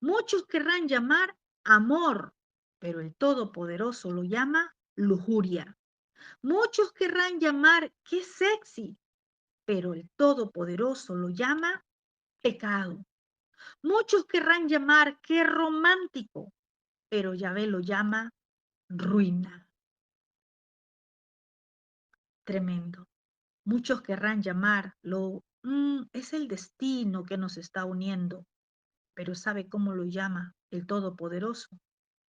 Muchos querrán llamar amor, pero el Todopoderoso lo llama lujuria. Muchos querrán llamar qué sexy, pero el Todopoderoso lo llama pecado. Muchos querrán llamar qué romántico, pero Yahvé lo llama ruina. Tremendo. Muchos querrán llamarlo, es el destino que nos está uniendo, pero ¿sabe cómo lo llama el Todopoderoso?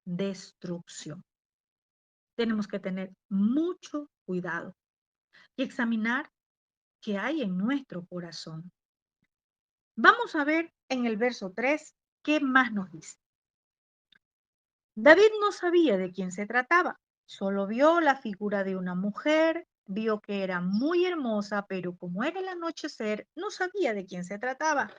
Destrucción. Tenemos que tener mucho cuidado y examinar qué hay en nuestro corazón. Vamos a ver en el verso 3 qué más nos dice. David no sabía de quién se trataba, solo vio la figura de una mujer, vio que era muy hermosa, pero como era el anochecer, no sabía de quién se trataba.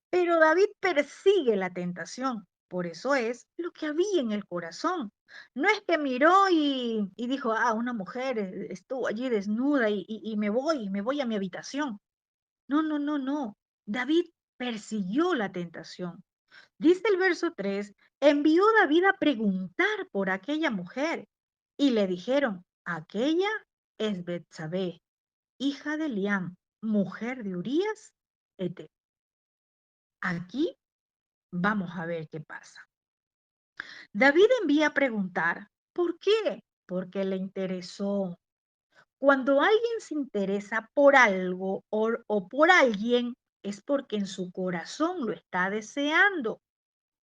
Pero David persigue la tentación, por eso es lo que había en el corazón. No es que miró y dijo, una mujer estuvo allí desnuda y me voy a mi habitación. No, no, no, no. David persiguió la tentación. Dice el verso 3, envió David a preguntar por aquella mujer y le dijeron, aquella es Betsabé, hija de Eliam, mujer de Urías, Ete. Aquí vamos a ver qué pasa. David envía a preguntar, ¿por qué? Porque le interesó. Cuando alguien se interesa por algo o por alguien, es porque en su corazón lo está deseando.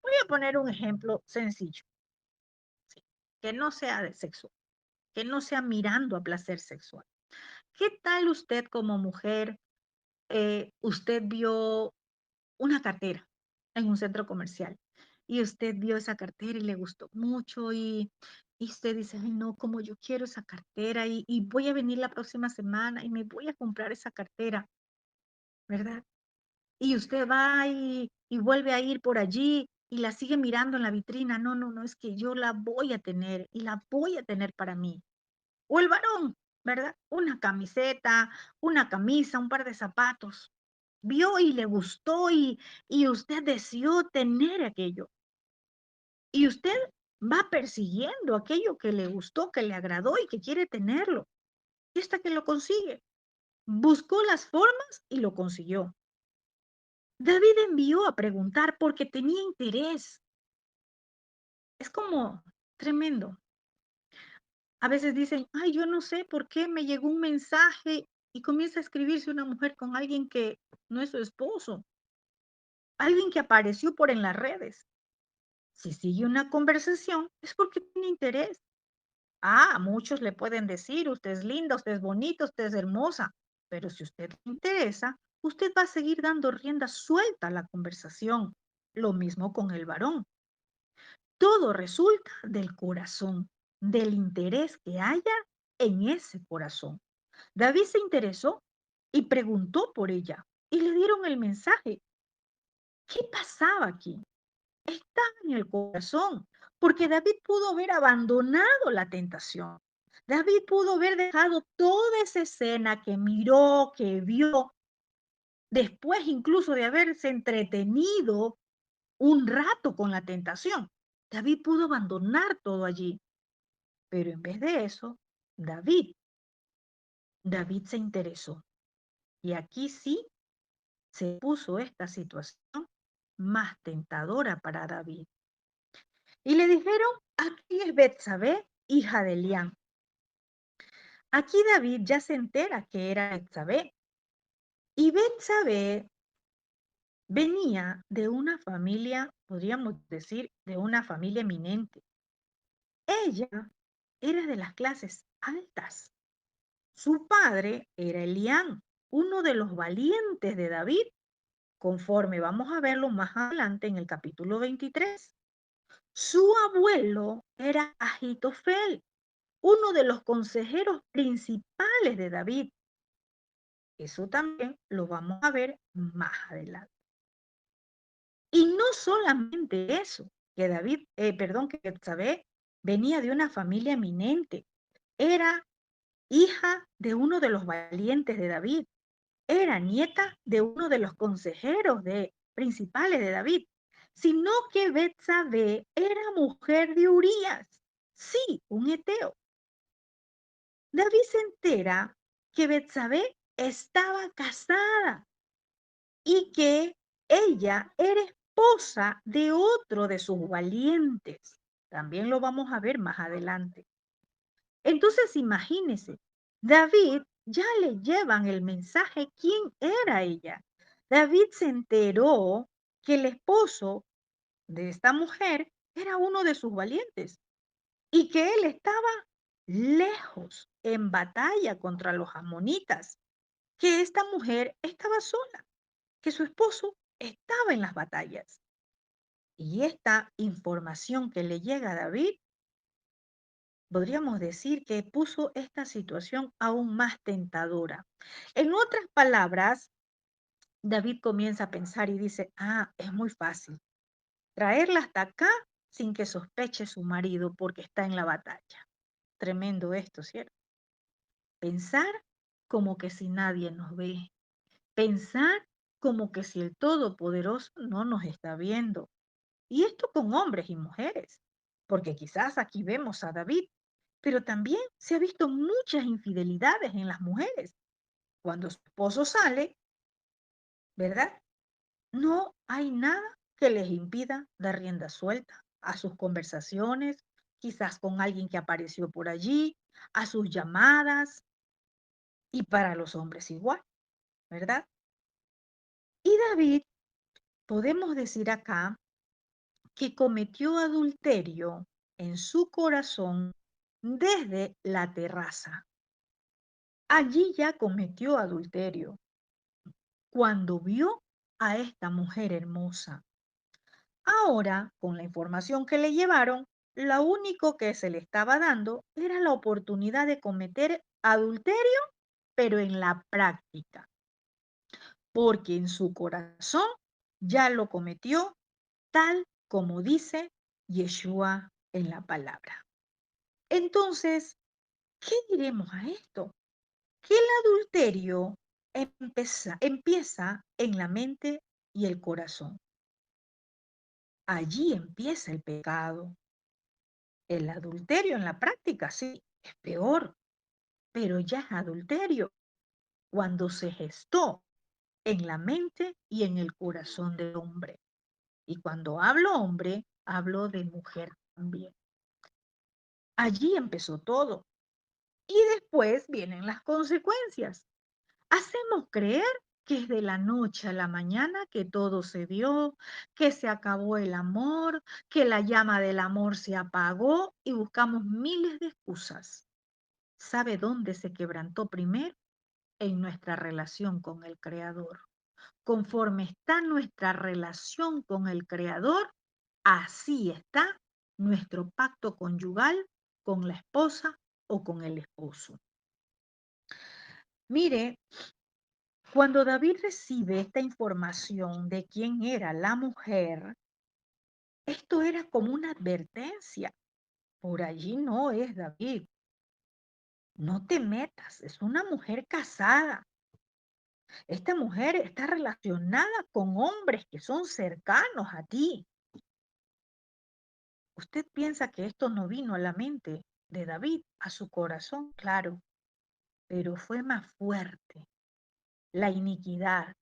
Voy a poner un ejemplo sencillo, ¿sí? Que no sea de sexual, que no sea mirando a placer sexual. ¿Qué tal usted como mujer, usted vio una cartera en un centro comercial y usted vio esa cartera y le gustó mucho y usted dice, ay no, como yo quiero esa cartera y voy a venir la próxima semana y me voy a comprar esa cartera, ¿verdad? Y usted va y vuelve a ir por allí y la sigue mirando en la vitrina. No, no, no, es que yo la voy a tener y la voy a tener para mí. O el varón, ¿verdad? Una camiseta, una camisa, un par de zapatos. Vio y le gustó y usted deseó tener aquello. Y usted va persiguiendo aquello que le gustó, que le agradó y que quiere tenerlo. Y hasta que lo consigue. Buscó las formas y lo consiguió. David envió a preguntar porque tenía interés. Es como tremendo. A veces dicen, ay, yo no sé por qué me llegó un mensaje y comienza a escribirse una mujer con alguien que no es su esposo, alguien que apareció por en las redes. Si sigue una conversación es porque tiene interés. Muchos le pueden decir, usted es linda, usted es bonita, usted es hermosa, pero si usted le interesa, usted va a seguir dando rienda suelta a la conversación. Lo mismo con el varón. Todo resulta del corazón, del interés que haya en ese corazón. David se interesó y preguntó por ella y le dieron el mensaje. ¿Qué pasaba aquí? Estaba en el corazón, porque David pudo haber abandonado la tentación. David pudo haber dejado toda esa escena que miró, que vio, después incluso de haberse entretenido un rato con la tentación. David pudo abandonar todo allí, pero en vez de eso, David se interesó. Y aquí sí se puso esta situación más tentadora para David. Y le dijeron, aquí es Betsabé, hija de Eliam. Aquí David ya se entera que era Betsabé, y Betsabé venía de una familia, podríamos decir, de una familia eminente. Ella era de las clases altas. Su padre era Eliam, uno de los valientes de David, conforme vamos a verlo más adelante en el capítulo 23. Su abuelo era Ahitofel, uno de los consejeros principales de David. Eso también lo vamos a ver más adelante. Y no solamente eso, que Betsabé venía de una familia eminente, era hija de uno de los valientes de David, era nieta de uno de los consejeros principales de David, sino que Betsabé era mujer de Urías, sí, un eteo. David se entera que Betsabé estaba casada y que ella era esposa de otro de sus valientes. También lo vamos a ver más adelante. Entonces, imagínese, David ya le llevan el mensaje quién era ella. David se enteró que el esposo de esta mujer era uno de sus valientes y que él estaba lejos en batalla contra los amonitas, que esta mujer estaba sola, que su esposo estaba en las batallas. Y esta información que le llega a David, podríamos decir que puso esta situación aún más tentadora. En otras palabras, David comienza a pensar y dice, es muy fácil traerla hasta acá sin que sospeche su marido porque está en la batalla. Tremendo esto, ¿cierto? Pensar como que si nadie nos ve. Pensar como que si el Todopoderoso no nos está viendo. Y esto con hombres y mujeres, porque quizás aquí vemos a David, pero también se ha visto muchas infidelidades en las mujeres. Cuando su esposo sale, ¿verdad? No hay nada que les impida dar rienda suelta a sus conversaciones, quizás con alguien que apareció por allí, a sus llamadas, y para los hombres igual, ¿verdad? Y David, podemos decir acá, que cometió adulterio en su corazón desde la terraza. Allí ya cometió adulterio cuando vio a esta mujer hermosa. Ahora, con la información que le llevaron, lo único que se le estaba dando era la oportunidad de cometer adulterio, pero en la práctica, porque en su corazón ya lo cometió tal como dice Yeshua en la palabra. Entonces, ¿qué diremos a esto? Que el adulterio empieza en la mente y el corazón. Allí empieza el pecado. El adulterio en la práctica, sí, es peor, pero ya es adulterio cuando se gestó en la mente y en el corazón del hombre. Y cuando hablo hombre, hablo de mujer también. Allí empezó todo. Y después vienen las consecuencias. Hacemos creer que es de la noche a la mañana que todo se dio, que se acabó el amor, que la llama del amor se apagó y buscamos miles de excusas. ¿Sabe dónde se quebrantó primero? En nuestra relación con el Creador. Conforme está nuestra relación con el Creador, así está nuestro pacto conyugal con la esposa o con el esposo. Mire, cuando David recibe esta información de quién era la mujer, esto era como una advertencia. Por allí no es David. No te metas, es una mujer casada. Esta mujer está relacionada con hombres que son cercanos a ti. ¿Usted piensa que esto no vino a la mente de David, a su corazón? Claro, pero fue más fuerte la iniquidad,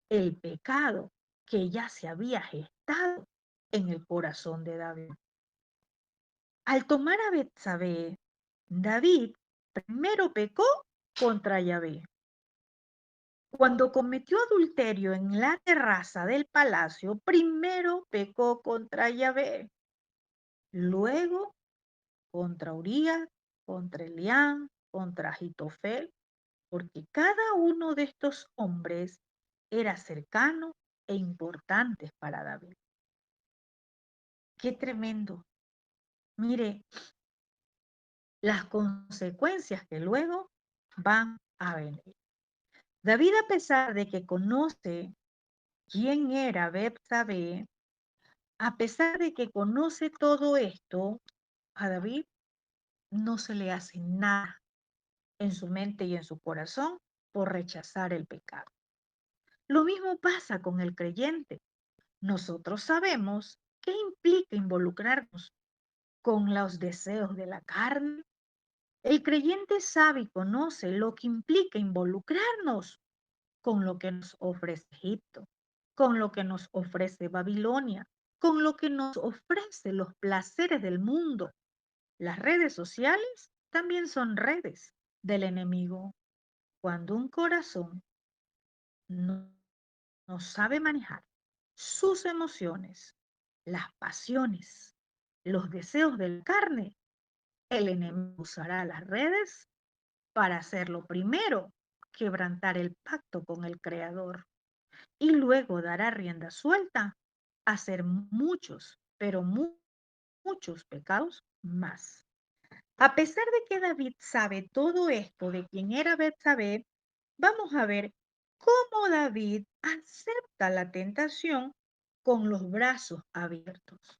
el pecado que ya se había gestado en el corazón de David. Al tomar a Betsabé, David primero pecó contra Yahvé. Cuando cometió adulterio en la terraza del palacio, primero pecó contra Yahvé, luego contra Urías, contra Elián, contra Ahitofel, porque cada uno de estos hombres era cercano e importante para David. Qué tremendo. Mire, las consecuencias que luego van a venir. David, a pesar de que conoce quién era Betsabé, a pesar de que conoce todo esto, a David no se le hace nada en su mente y en su corazón por rechazar el pecado. Lo mismo pasa con el creyente. Nosotros sabemos qué implica involucrarnos con los deseos de la carne. El creyente sabe y conoce lo que implica involucrarnos con lo que nos ofrece Egipto, con lo que nos ofrece Babilonia, con lo que nos ofrece los placeres del mundo. Las redes sociales también son redes del enemigo. Cuando un corazón no, no sabe manejar sus emociones, las pasiones, los deseos de la carne, el enemigo usará las redes para hacerlo primero, quebrantar el pacto con el Creador y luego dará rienda suelta a hacer muchos, pero muchos pecados más. A pesar de que David sabe todo esto de quién era Betsabé, vamos a ver cómo David acepta la tentación con los brazos abiertos.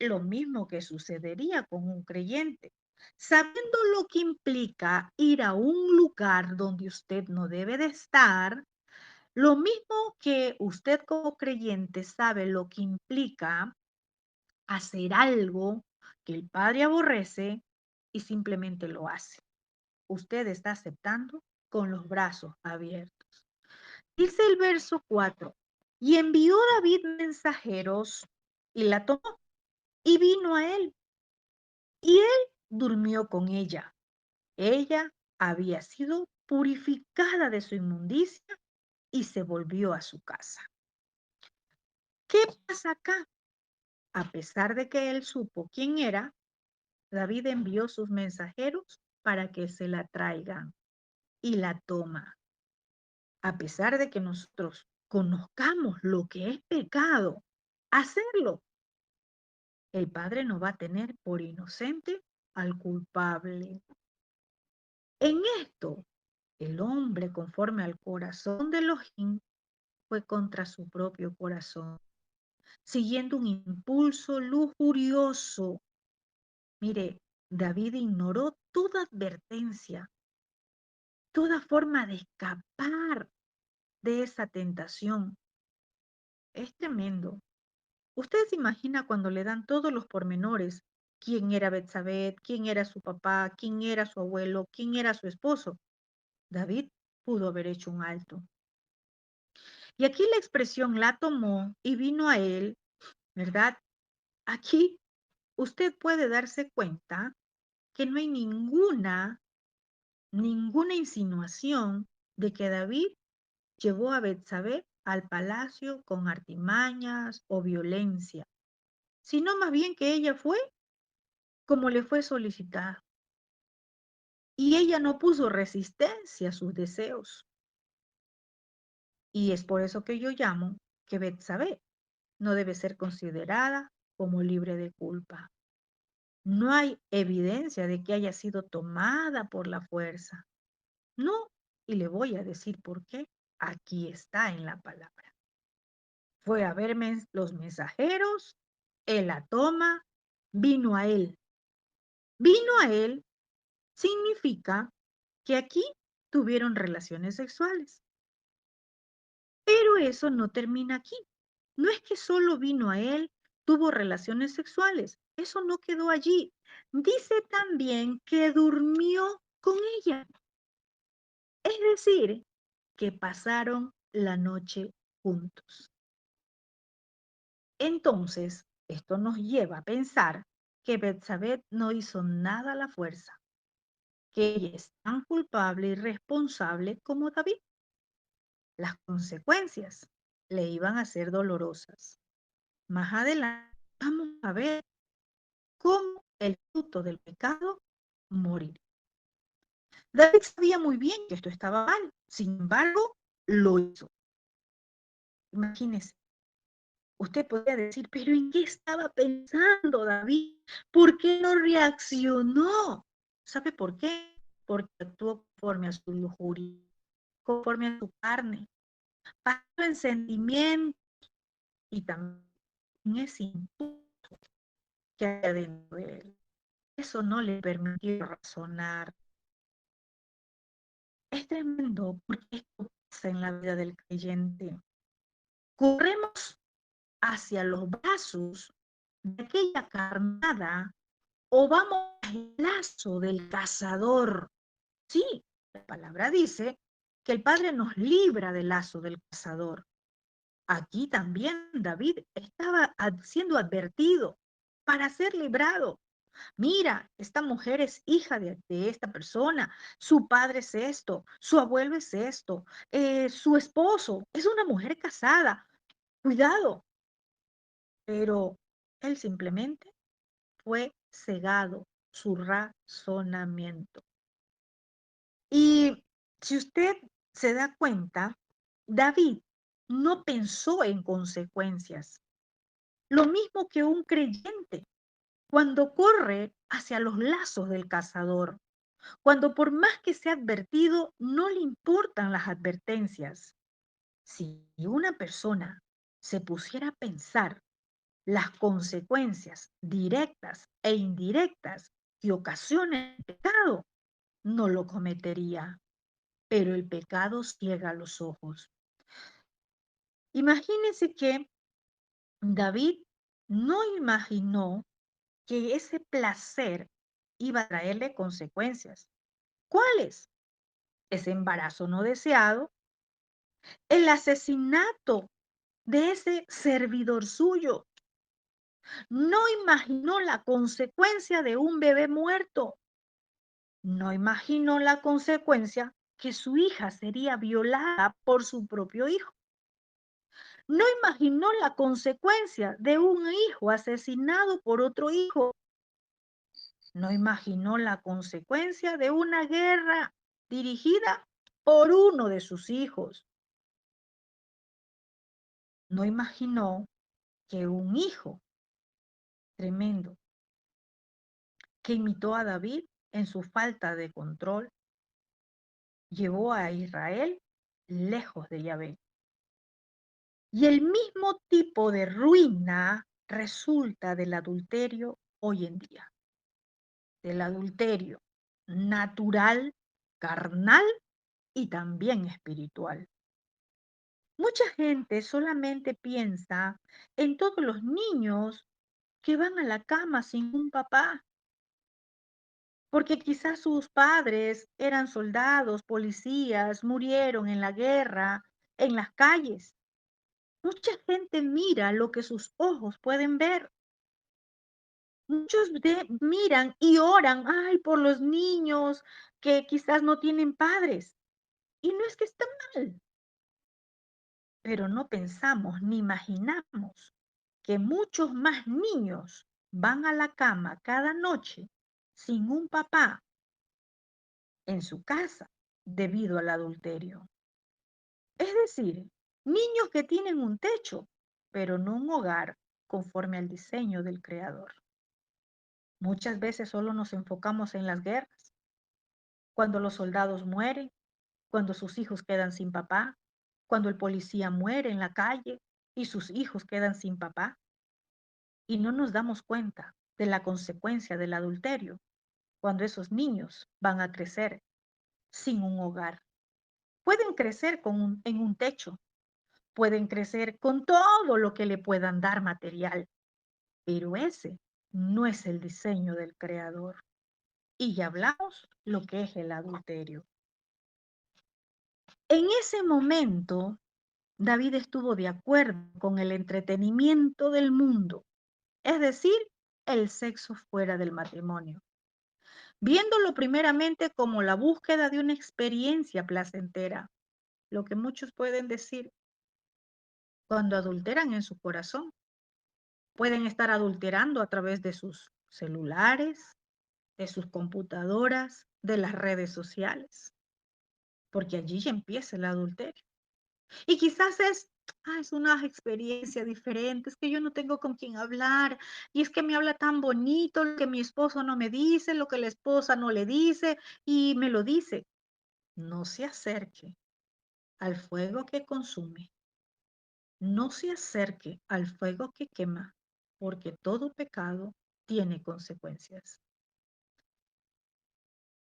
Lo mismo que sucedería con un creyente. Sabiendo lo que implica ir a un lugar donde usted no debe de estar, lo mismo que usted como creyente sabe lo que implica hacer algo que el Padre aborrece y simplemente lo hace. Usted está aceptando con los brazos abiertos. Dice el verso 4, y envió David mensajeros y la tomó y vino a él y él durmió con ella. Ella había sido purificada de su inmundicia y se volvió a su casa. ¿Qué pasa acá? A pesar de que él supo quién era, David envió sus mensajeros para que se la traigan y la toma. A pesar de que nosotros conozcamos lo que es pecado, hacerlo, el Padre no va a tener por inocente al culpable. En esto, el hombre, conforme al corazón de Elohim, fue contra su propio corazón, siguiendo un impulso lujurioso. Mire, David ignoró toda advertencia, toda forma de escapar de esa tentación. Es tremendo. Usted se imagina cuando le dan todos los pormenores, quién era Betsabé, quién era su papá, quién era su abuelo, quién era su esposo. David pudo haber hecho un alto. Y aquí la expresión la tomó y vino a él, ¿verdad? Aquí usted puede darse cuenta que no hay ninguna insinuación de que David llevó a Betsabé al palacio con artimañas o violencia, sino más bien que ella fue como le fue solicitada. Y ella no puso resistencia a sus deseos. Y es por eso que yo llamo que Betsabé no debe ser considerada como libre de culpa. No hay evidencia de que haya sido tomada por la fuerza. No, y le voy a decir por qué. Aquí está en la palabra. Fue a ver los mensajeros, él la toma, vino a él. Vino a él significa que aquí tuvieron relaciones sexuales. Pero eso no termina aquí. No es que solo vino a él, tuvo relaciones sexuales. Eso no quedó allí. Dice también que durmió con ella. Es decir, que pasaron la noche juntos. Entonces, esto nos lleva a pensar que Betsabé no hizo nada a la fuerza, que ella es tan culpable y responsable como David. Las consecuencias le iban a ser dolorosas. Más adelante vamos a ver cómo el fruto del pecado morirá. David sabía muy bien que esto estaba mal, sin embargo, lo hizo. Imagínese, usted podría decir, pero ¿en qué estaba pensando David? ¿Por qué no reaccionó? ¿Sabe por qué? Porque actuó conforme a su lujuria, conforme a su carne, basado en sentimientos y también ese impulso que hay dentro de él. Eso no le permitió razonar. Es tremendo porque esto pasa en la vida del creyente. Corremos hacia los brazos de aquella carnada o vamos al lazo del cazador. Sí, la palabra dice que el Padre nos libra del lazo del cazador. Aquí también David estaba siendo advertido para ser librado. Mira, esta mujer es hija de esta persona, su padre es esto, su abuelo es esto, su esposo es una mujer casada. Cuidado, pero él simplemente fue cegado su razonamiento. Y si usted se da cuenta, David no pensó en consecuencias. Lo mismo que un creyente cuando corre hacia los lazos del cazador, cuando por más que sea advertido, no le importan las advertencias. Si una persona se pusiera a pensar las consecuencias directas e indirectas que ocasiona el pecado, no lo cometería. Pero el pecado ciega los ojos. Imagínense que David no imaginó que ese placer iba a traerle consecuencias. ¿Cuáles? Ese embarazo no deseado, el asesinato de ese servidor suyo. No imaginó la consecuencia de un bebé muerto. No imaginó la consecuencia que su hija sería violada por su propio hijo. No imaginó la consecuencia de un hijo asesinado por otro hijo. No imaginó la consecuencia de una guerra dirigida por uno de sus hijos. No imaginó que un hijo tremendo que imitó a David en su falta de control llevó a Israel lejos de Yahvé. Y el mismo tipo de ruina resulta del adulterio hoy en día. Del adulterio natural, carnal y también espiritual. Mucha gente solamente piensa en todos los niños que van a la cama sin un papá, porque quizás sus padres eran soldados, policías, murieron en la guerra, en las calles. Mucha gente mira lo que sus ojos pueden ver. Muchos miran y oran, ay, por los niños que quizás no tienen padres. Y no es que está mal, pero no pensamos ni imaginamos que muchos más niños van a la cama cada noche sin un papá en su casa debido al adulterio. Es decir, niños que tienen un techo, pero no un hogar conforme al diseño del Creador. Muchas veces solo nos enfocamos en las guerras, cuando los soldados mueren, cuando sus hijos quedan sin papá, cuando el policía muere en la calle y sus hijos quedan sin papá. Y no nos damos cuenta de la consecuencia del adulterio cuando esos niños van a crecer sin un hogar. Pueden crecer en un techo, pueden crecer con todo lo que le puedan dar material, pero ese no es el diseño del Creador. Y ya hablamos lo que es el adulterio. En ese momento, David estuvo de acuerdo con el entretenimiento del mundo, es decir, el sexo fuera del matrimonio, viéndolo primeramente como la búsqueda de una experiencia placentera, lo que muchos pueden decir cuando adulteran en su corazón. Pueden estar adulterando a través de sus celulares, de sus computadoras, de las redes sociales, porque allí ya empieza el adulterio. Y quizás es una experiencia diferente, es que yo no tengo con quién hablar, y es que me habla tan bonito, lo que mi esposo no me dice, lo que la esposa no le dice, y me lo dice. No se acerque al fuego que consume, no se acerque al fuego que quema, porque todo pecado tiene consecuencias.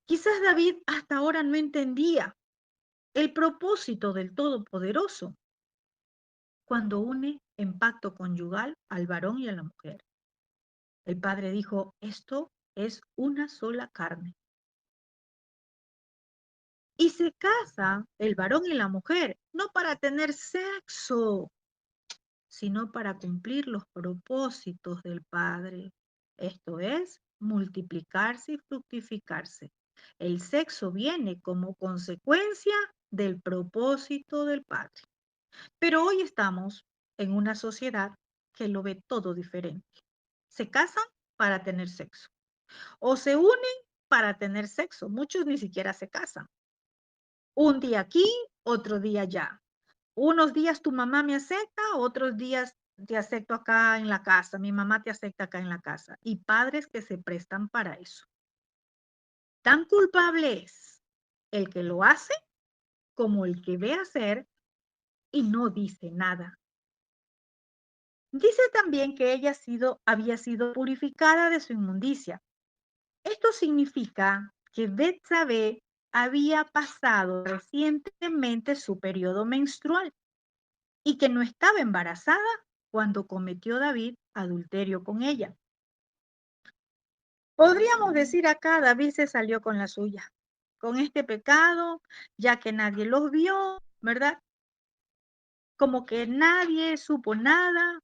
Quizás David hasta ahora no entendía el propósito del Todopoderoso cuando une en pacto conyugal al varón y a la mujer. El padre dijo, esto es una sola carne. Y se casa el varón y la mujer, no para tener sexo, sino para cumplir los propósitos del Padre. Esto es, multiplicarse y fructificarse. El sexo viene como consecuencia del propósito del Padre. Pero hoy estamos en una sociedad que lo ve todo diferente. Se casan para tener sexo o se unen para tener sexo. Muchos ni siquiera se casan. Un día aquí, otro día allá. Unos días tu mamá me acepta, otros días te acepto acá en la casa, mi mamá te acepta acá en la casa. Y padres que se prestan para eso. Tan culpable es el que lo hace como el que ve hacer y no dice nada. Dice también que ella había sido purificada de su inmundicia. Esto significa que Betsabé había pasado recientemente su periodo menstrual y que no estaba embarazada cuando cometió David adulterio con ella. Podríamos decir acá, David se salió con la suya, con este pecado, ya que nadie los vio, ¿verdad? Como que nadie supo nada,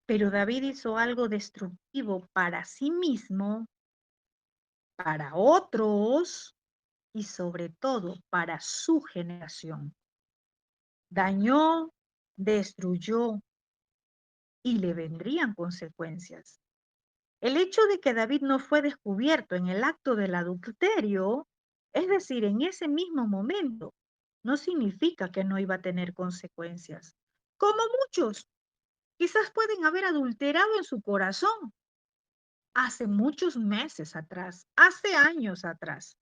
pero David hizo algo destructivo para sí mismo, para otros y sobre todo para su generación. Dañó, destruyó y le vendrían consecuencias. El hecho de que David no fue descubierto en el acto del adulterio, es decir, en ese mismo momento, no significa que no iba a tener consecuencias. Como muchos, quizás pueden haber adulterado en su corazón hace muchos meses atrás, hace años atrás,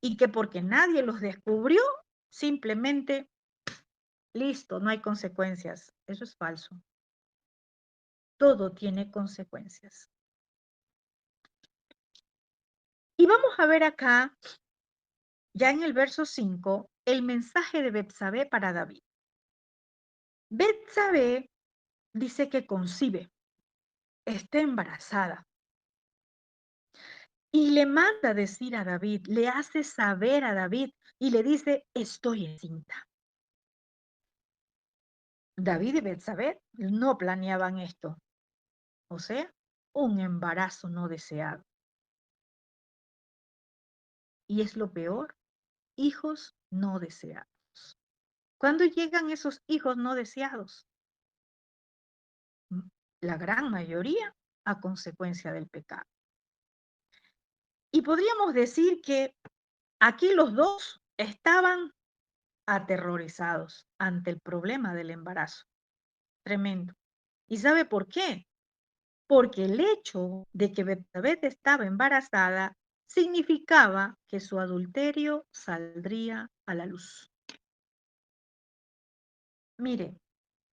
y que porque nadie los descubrió, simplemente, listo, no hay consecuencias. Eso es falso. Todo tiene consecuencias. Y vamos a ver acá, ya en el verso 5, el mensaje de Betsabé para David. Betsabé dice que concibe, está embarazada. Y le manda decir a David, le hace saber a David y le dice, estoy encinta. David y Betsabé no planeaban esto, o sea, un embarazo no deseado. Y es lo peor, hijos no deseados. ¿Cuándo llegan esos hijos no deseados? La gran mayoría a consecuencia del pecado. Y podríamos decir que aquí los dos estaban aterrorizados ante el problema del embarazo. Tremendo. ¿Y sabe por qué? Porque el hecho de que Betsabé estaba embarazada significaba que su adulterio saldría a la luz. Mire,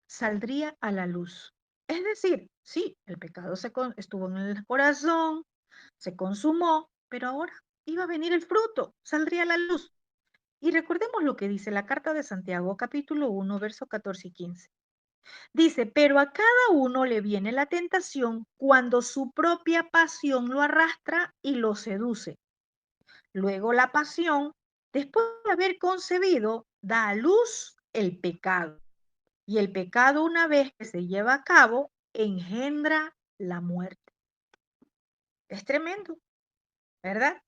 saldría a la luz. Es decir, sí, el pecado estuvo en el corazón, se consumó, pero ahora iba a venir el fruto, saldría a la luz. Y recordemos lo que dice la carta de Santiago, capítulo 1, verso 14 y 15. Dice, pero a cada uno le viene la tentación cuando su propia pasión lo arrastra y lo seduce. Luego la pasión, después de haber concebido, da a luz el pecado. Y el pecado, una vez que se lleva a cabo, engendra la muerte. Es tremendo, ¿verdad?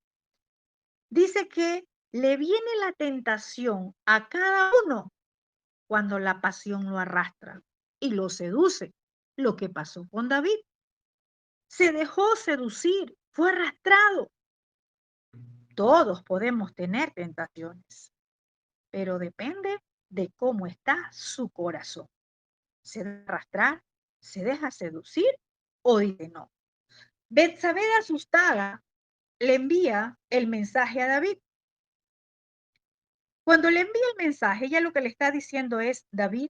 Dice que le viene la tentación a cada uno cuando la pasión lo arrastra y lo seduce. Lo que pasó con David. Se dejó seducir, fue arrastrado. Todos podemos tener tentaciones, pero depende de cómo está su corazón. ¿Se deja arrastrar? ¿Se deja seducir? ¿O dice no? Betsabé asustada le envía el mensaje a David. Cuando le envía el mensaje, ella lo que le está diciendo es, David,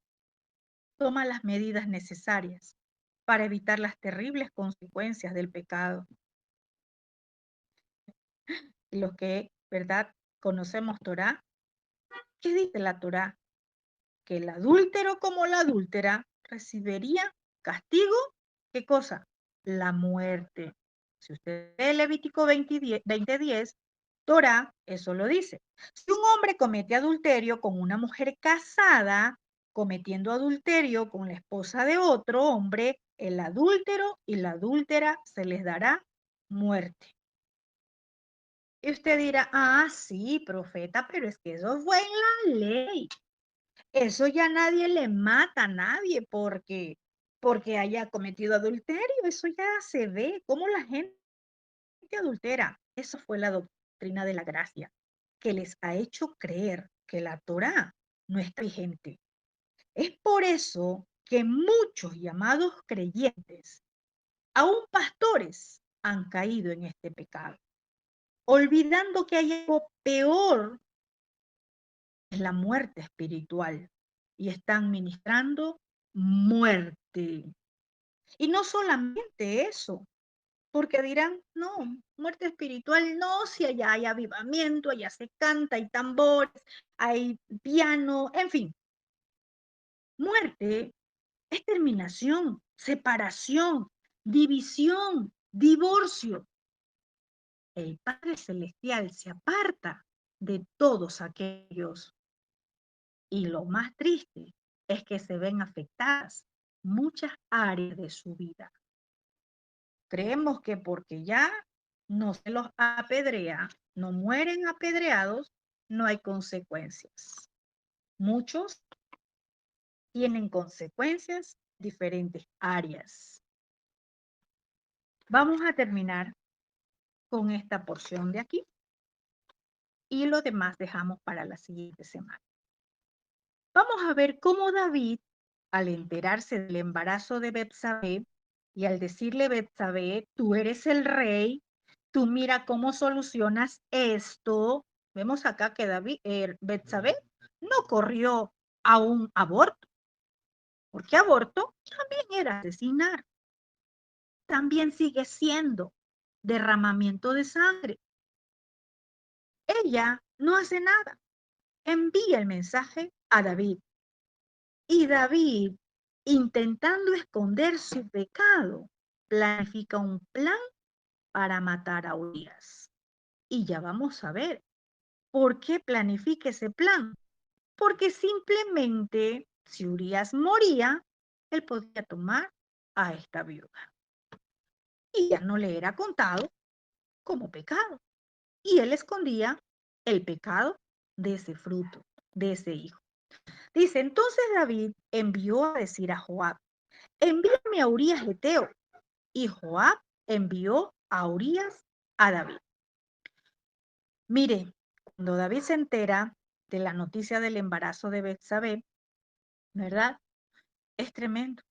toma las medidas necesarias para evitar las terribles consecuencias del pecado. Y los que, ¿verdad? Conocemos Torá. ¿Qué dice la Torá? Que el adúltero como la adúltera recibiría castigo, ¿qué cosa? La muerte. Si usted lee Levítico 20:10, Torá, eso lo dice. Si un hombre comete adulterio con una mujer casada, cometiendo adulterio con la esposa de otro hombre, el adúltero y la adúltera se les dará muerte. Y usted dirá, ah, sí, profeta, pero es que eso fue en la ley. Eso ya nadie le mata a nadie porque haya cometido adulterio. Eso ya se ve, cómo la gente adultera. Eso fue la doctrina de la gracia, que les ha hecho creer que la Torá no está vigente. Es por eso que muchos llamados creyentes, aún pastores, han caído en este pecado, olvidando que hay algo peor, es la muerte espiritual, y están ministrando muerte. Y no solamente eso, porque dirán, no, muerte espiritual no, si allá hay avivamiento, allá se canta, hay tambores, hay piano, en fin. Muerte es terminación, separación, división, divorcio. El Padre Celestial se aparta de todos aquellos. Y lo más triste es que se ven afectadas muchas áreas de su vida. Creemos que porque ya no se los apedrea, no mueren apedreados, no hay consecuencias. Muchos tienen consecuencias en diferentes áreas. Vamos a terminar con esta porción de aquí y lo demás dejamos para la siguiente semana. Vamos a ver cómo David, al enterarse del embarazo de Betsabé y al decirle Betsabé, tú eres el rey, tú mira cómo solucionas esto. Vemos acá que Betsabé no corrió a un aborto, porque aborto también era asesinar, también sigue siendo derramamiento de sangre. Ella no hace nada, envía el mensaje a David. Y David, intentando esconder su pecado, planifica un plan para matar a Urías. Y ya vamos a ver por qué planifica ese plan. Porque simplemente, si Urías moría, él podía tomar a esta viuda. Y ya no le era contado como pecado. Y él escondía el pecado de ese fruto, de ese hijo. Dice, entonces David envió a decir a Joab, envíame a Urías Eteo. Y Joab envió a Urías a David. Mire, cuando David se entera de la noticia del embarazo de Betsabé, ¿verdad? Es tremendo.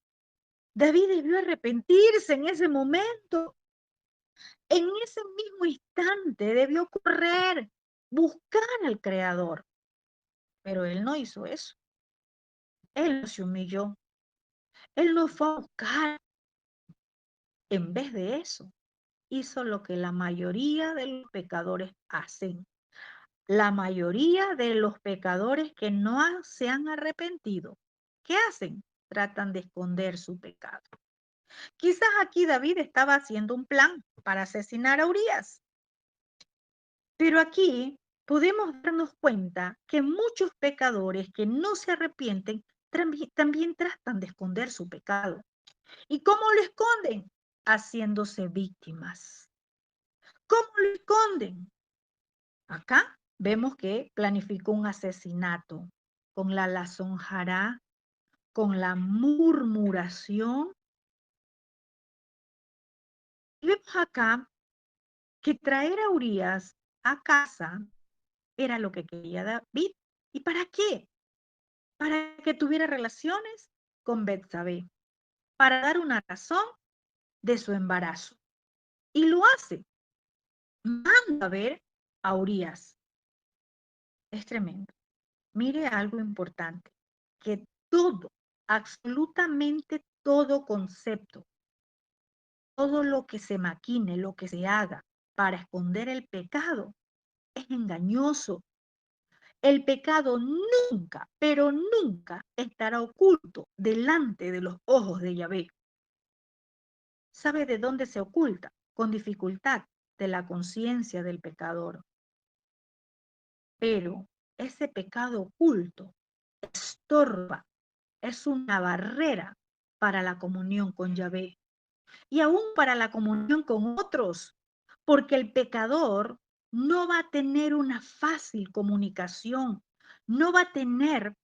David debió arrepentirse en ese momento. En ese mismo instante debió correr, buscar al Creador. Pero él no hizo eso. Él no se humilló. Él no fue a buscar. En vez de eso, hizo lo que la mayoría de los pecadores hacen. La mayoría de los pecadores que no se han arrepentido, ¿qué hacen? Tratan de esconder su pecado. Quizás aquí David estaba haciendo un plan para asesinar a Urías, pero aquí podemos darnos cuenta que muchos pecadores que no se arrepienten también tratan de esconder su pecado. ¿Y cómo lo esconden? haciéndose víctimas. ¿Cómo lo esconden? Acá vemos que planificó un asesinato con la lazonjará, con la murmuración. Y vemos acá que traer a Urías a casa era lo que quería David. ¿Y para qué? Para que tuviera relaciones con Betsabé, para dar una razón de su embarazo. Y lo hace. Manda a ver a Urías. Es tremendo. Mire algo importante, que todo, absolutamente todo concepto, todo lo que se maquine, lo que se haga para esconder el pecado, es engañoso. El pecado nunca, pero nunca estará oculto delante de los ojos de Yahvé. ¿Sabe de dónde se oculta? Con dificultad, de la conciencia del pecador. Pero ese pecado oculto estorba, es una barrera para la comunión con Yahvé y aún para la comunión con otros, porque el pecador no va a tener una fácil comunicación, no va a tener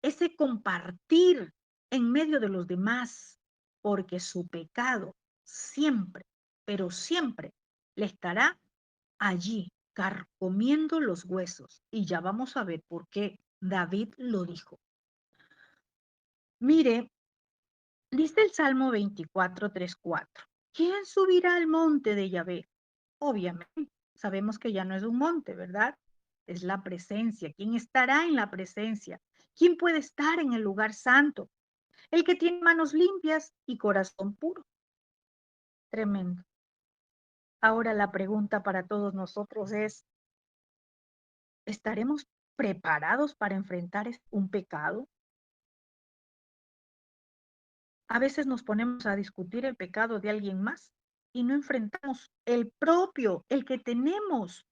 ese compartir en medio de los demás, porque su pecado siempre, pero siempre le estará allí carcomiendo los huesos. Y ya vamos a ver por qué David lo dijo. Mire, dice el Salmo 24, 3, 4. ¿Quién subirá al monte de Yahvé? Obviamente, sabemos que ya no es un monte, ¿verdad? Es la presencia. ¿Quién estará en la presencia? ¿Quién puede estar en el lugar santo? El que tiene manos limpias y corazón puro. Tremendo. Ahora la pregunta para todos nosotros es, ¿estaremos preparados para enfrentar un pecado? A veces nos ponemos a discutir el pecado de alguien más y no enfrentamos el propio, el que tenemos.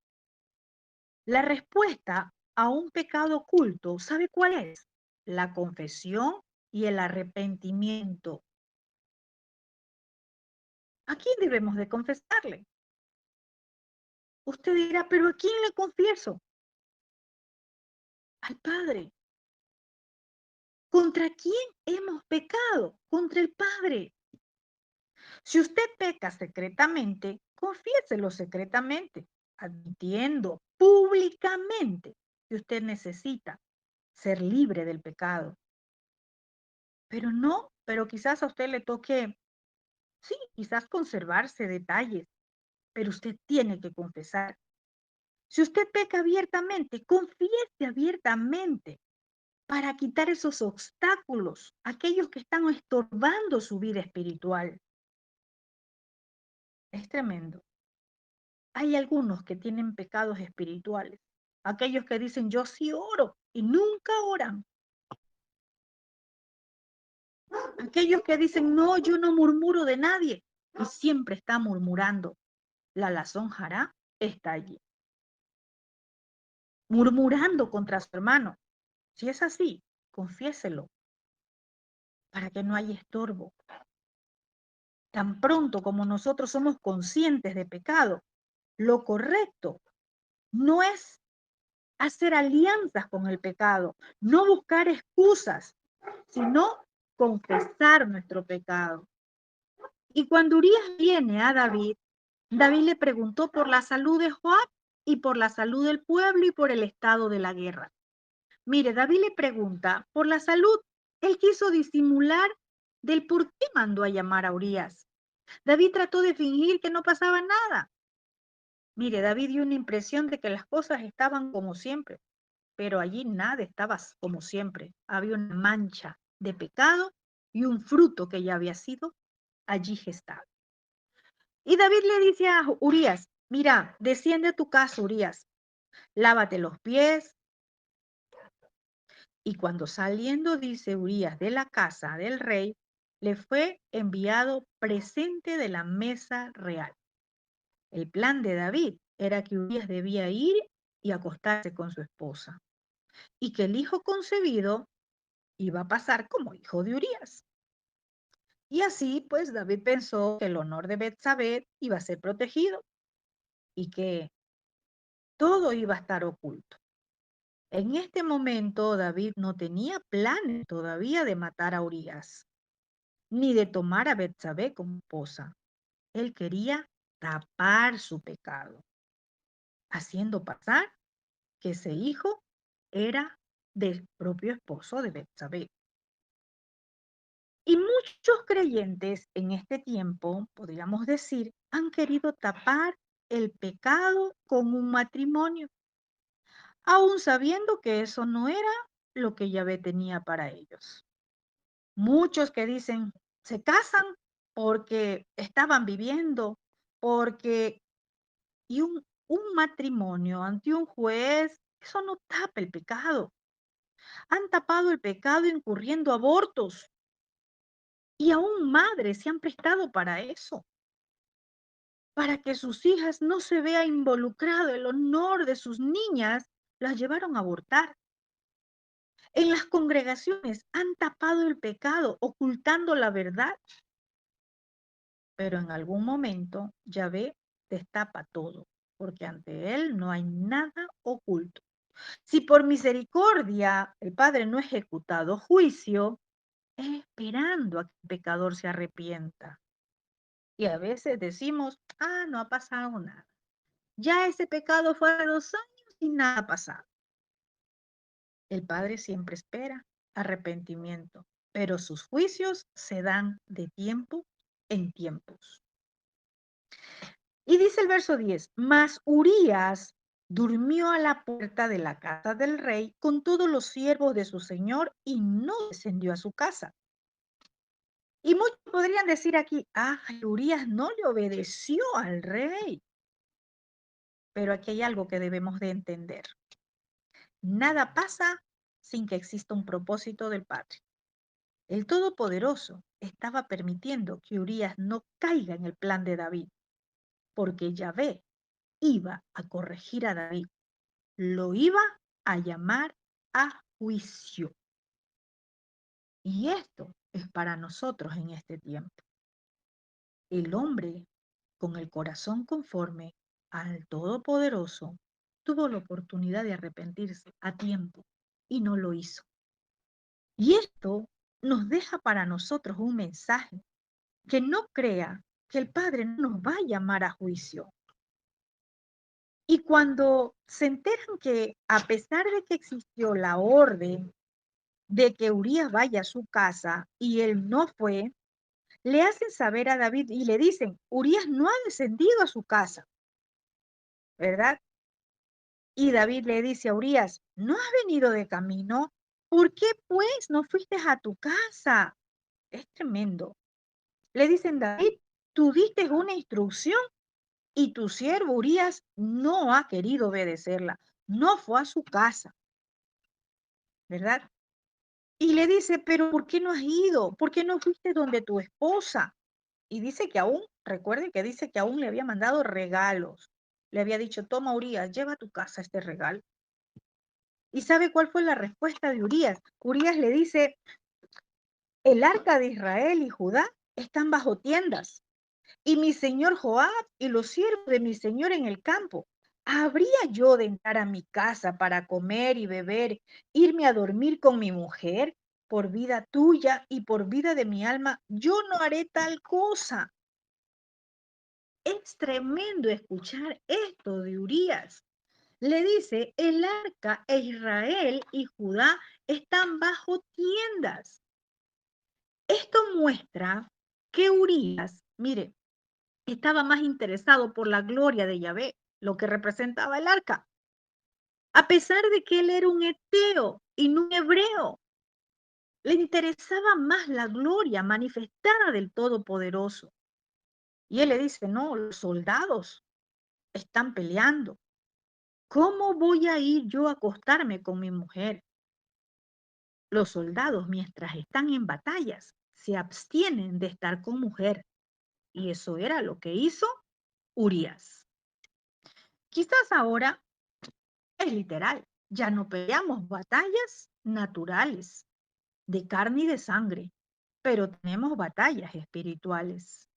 La respuesta a un pecado oculto, ¿sabe cuál es? La confesión y el arrepentimiento. ¿A quién debemos de confesarle? Usted dirá, pero ¿a quién le confieso? Al Padre. ¿Contra quién hemos pecado? Contra el Padre. Si usted peca secretamente, confiéselo secretamente, admitiendo públicamente que usted necesita ser libre del pecado. Pero quizás a usted le toque, sí, quizás conservarse detalles, pero usted tiene que confesar. Si usted peca abiertamente, confiese abiertamente para quitar esos obstáculos, aquellos que están estorbando su vida espiritual. Es tremendo. Hay algunos que tienen pecados espirituales, aquellos que dicen yo sí oro y nunca oran, aquellos que dicen no, yo no murmuro de nadie y siempre está murmurando. La lazonjará está allí, murmurando contra su hermano. Si es así, confiéselo para que no haya estorbo. Tan pronto como nosotros somos conscientes de pecado, lo correcto no es hacer alianzas con el pecado, no buscar excusas, sino confesar nuestro pecado. Y cuando Urías viene a David, David le preguntó por la salud de Joab y por la salud del pueblo y por el estado de la guerra. Mire, David le pregunta por la salud. Él quiso disimular del por qué mandó a llamar a Urías. David trató de fingir que no pasaba nada. Mire, David dio una impresión de que las cosas estaban como siempre, pero allí nada estaba como siempre. Había una mancha de pecado y un fruto que ya había sido allí gestado. Y David le dice a Urías, mira, desciende a tu casa, Urías, lávate los pies. Y cuando saliendo, dice Urías, de la casa del rey, le fue enviado presente de la mesa real. El plan de David era que Urías debía ir y acostarse con su esposa, y que el hijo concebido iba a pasar como hijo de Urías. Y así, pues, David pensó que el honor de Betsabé iba a ser protegido y que todo iba a estar oculto. En este momento, David no tenía planes todavía de matar a Urías, ni de tomar a Betsabé como esposa. Él quería tapar su pecado, haciendo pasar que ese hijo era del propio esposo de Betsabé. Y muchos creyentes en este tiempo, podríamos decir, han querido tapar el pecado con un matrimonio, aun sabiendo que eso no era lo que Yahvé tenía para ellos. Muchos que dicen, se casan porque estaban viviendo, porque, y un matrimonio ante un juez, eso no tapa el pecado. Han tapado el pecado incurriendo abortos y aún madres se han prestado para eso, para que sus hijas no se vea involucrado el honor de sus niñas, las llevaron a abortar. En las congregaciones han tapado el pecado, ocultando la verdad, pero en algún momento Yahvé destapa todo, porque ante él no hay nada oculto. Si por misericordia el Padre no ha ejecutado juicio, es esperando a que el pecador se arrepienta. Y a veces decimos, no ha pasado nada. Ya ese pecado fue hace 2 años y nada ha pasado. El Padre siempre espera arrepentimiento, pero sus juicios se dan de tiempo en tiempos. Y dice el verso 10, mas Urías durmió a la puerta de la casa del rey con todos los siervos de su señor y no descendió a su casa. Y muchos podrían decir aquí, Urías no le obedeció al rey. Pero aquí hay algo que debemos de entender. Nada pasa sin que exista un propósito del Padre. El Todopoderoso estaba permitiendo que Urías no caiga en el plan de David, porque Yahvé iba a corregir a David, lo iba a llamar a juicio. Y esto es para nosotros en este tiempo. El hombre con el corazón conforme al Todopoderoso tuvo la oportunidad de arrepentirse a tiempo y no lo hizo. Y esto nos deja para nosotros un mensaje, que no crea que el Padre no nos va a llamar a juicio. Y cuando se enteran que a pesar de que existió la orden de que Urías vaya a su casa y él no fue, le hacen saber a David y le dicen, Urías no ha descendido a su casa, ¿verdad? Y David le dice a Urías, ¿no has venido de camino? ¿Por qué pues no fuiste a tu casa? Es tremendo. Le dicen, David, tú diste una instrucción y tu siervo Urías no ha querido obedecerla, no fue a su casa, ¿verdad? Y le dice, pero ¿por qué no has ido? ¿Por qué no fuiste donde tu esposa? Y dice que aún, recuerden que dice que aún le había mandado regalos. Le había dicho, toma Urías, lleva a tu casa este regalo. ¿Y sabe cuál fue la respuesta de Urías? Urías le dice, el arca de Israel y Judá están bajo tiendas, y mi señor Joab y los siervos de mi señor en el campo. ¿Habría yo de entrar a mi casa para comer y beber, irme a dormir con mi mujer? Por vida tuya y por vida de mi alma, yo no haré tal cosa. Es tremendo escuchar esto de Urías. Le dice, el arca e Israel y Judá están bajo tiendas. Esto muestra que Urías, mire, estaba más interesado por la gloria de Yahvé, lo que representaba el arca, a pesar de que él era un eteo y no un hebreo. Le interesaba más la gloria manifestada del Todopoderoso. Y él le dice, no, los soldados están peleando. ¿Cómo voy a ir yo a acostarme con mi mujer? Los soldados, mientras están en batallas, se abstienen de estar con mujer. Y eso era lo que hizo Urías. Quizás ahora es literal. Ya no peleamos batallas naturales, de carne y de sangre, pero tenemos batallas espirituales.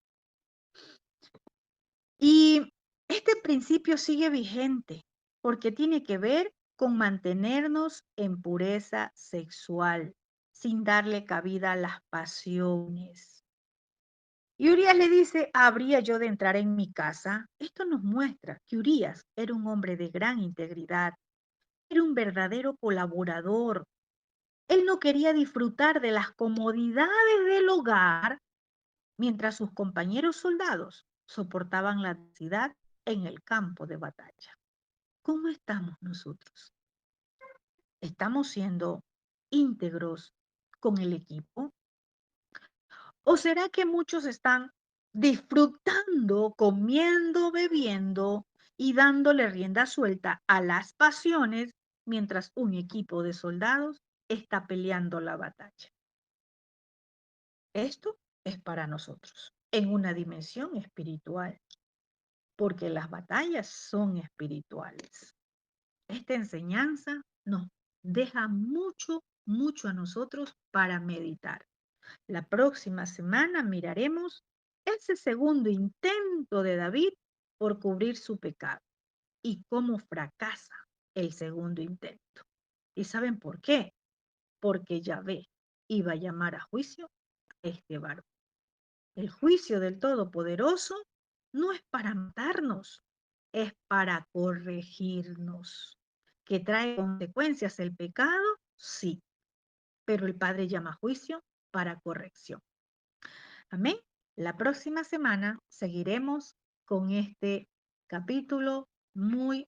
Y este principio sigue vigente porque tiene que ver con mantenernos en pureza sexual, sin darle cabida a las pasiones. Y Urías le dice, ¿habría yo de entrar en mi casa? Esto nos muestra que Urías era un hombre de gran integridad, era un verdadero colaborador. Él no quería disfrutar de las comodidades del hogar mientras sus compañeros soldados soportaban la adversidad en el campo de batalla. ¿Cómo estamos nosotros? ¿Estamos siendo íntegros con el equipo? ¿O será que muchos están disfrutando, comiendo, bebiendo y dándole rienda suelta a las pasiones mientras un equipo de soldados está peleando la batalla? Esto es para nosotros, en una dimensión espiritual, porque las batallas son espirituales. Esta enseñanza nos deja mucho, mucho a nosotros para meditar. La próxima semana miraremos ese segundo intento de David por cubrir su pecado y cómo fracasa el segundo intento. ¿Y saben por qué? Porque Yahvé iba a llamar a juicio a este varón. El juicio del Todopoderoso no es para matarnos, es para corregirnos. ¿Que trae consecuencias el pecado? Sí, pero el Padre llama juicio para corrección. Amén. La próxima semana seguiremos con este capítulo muy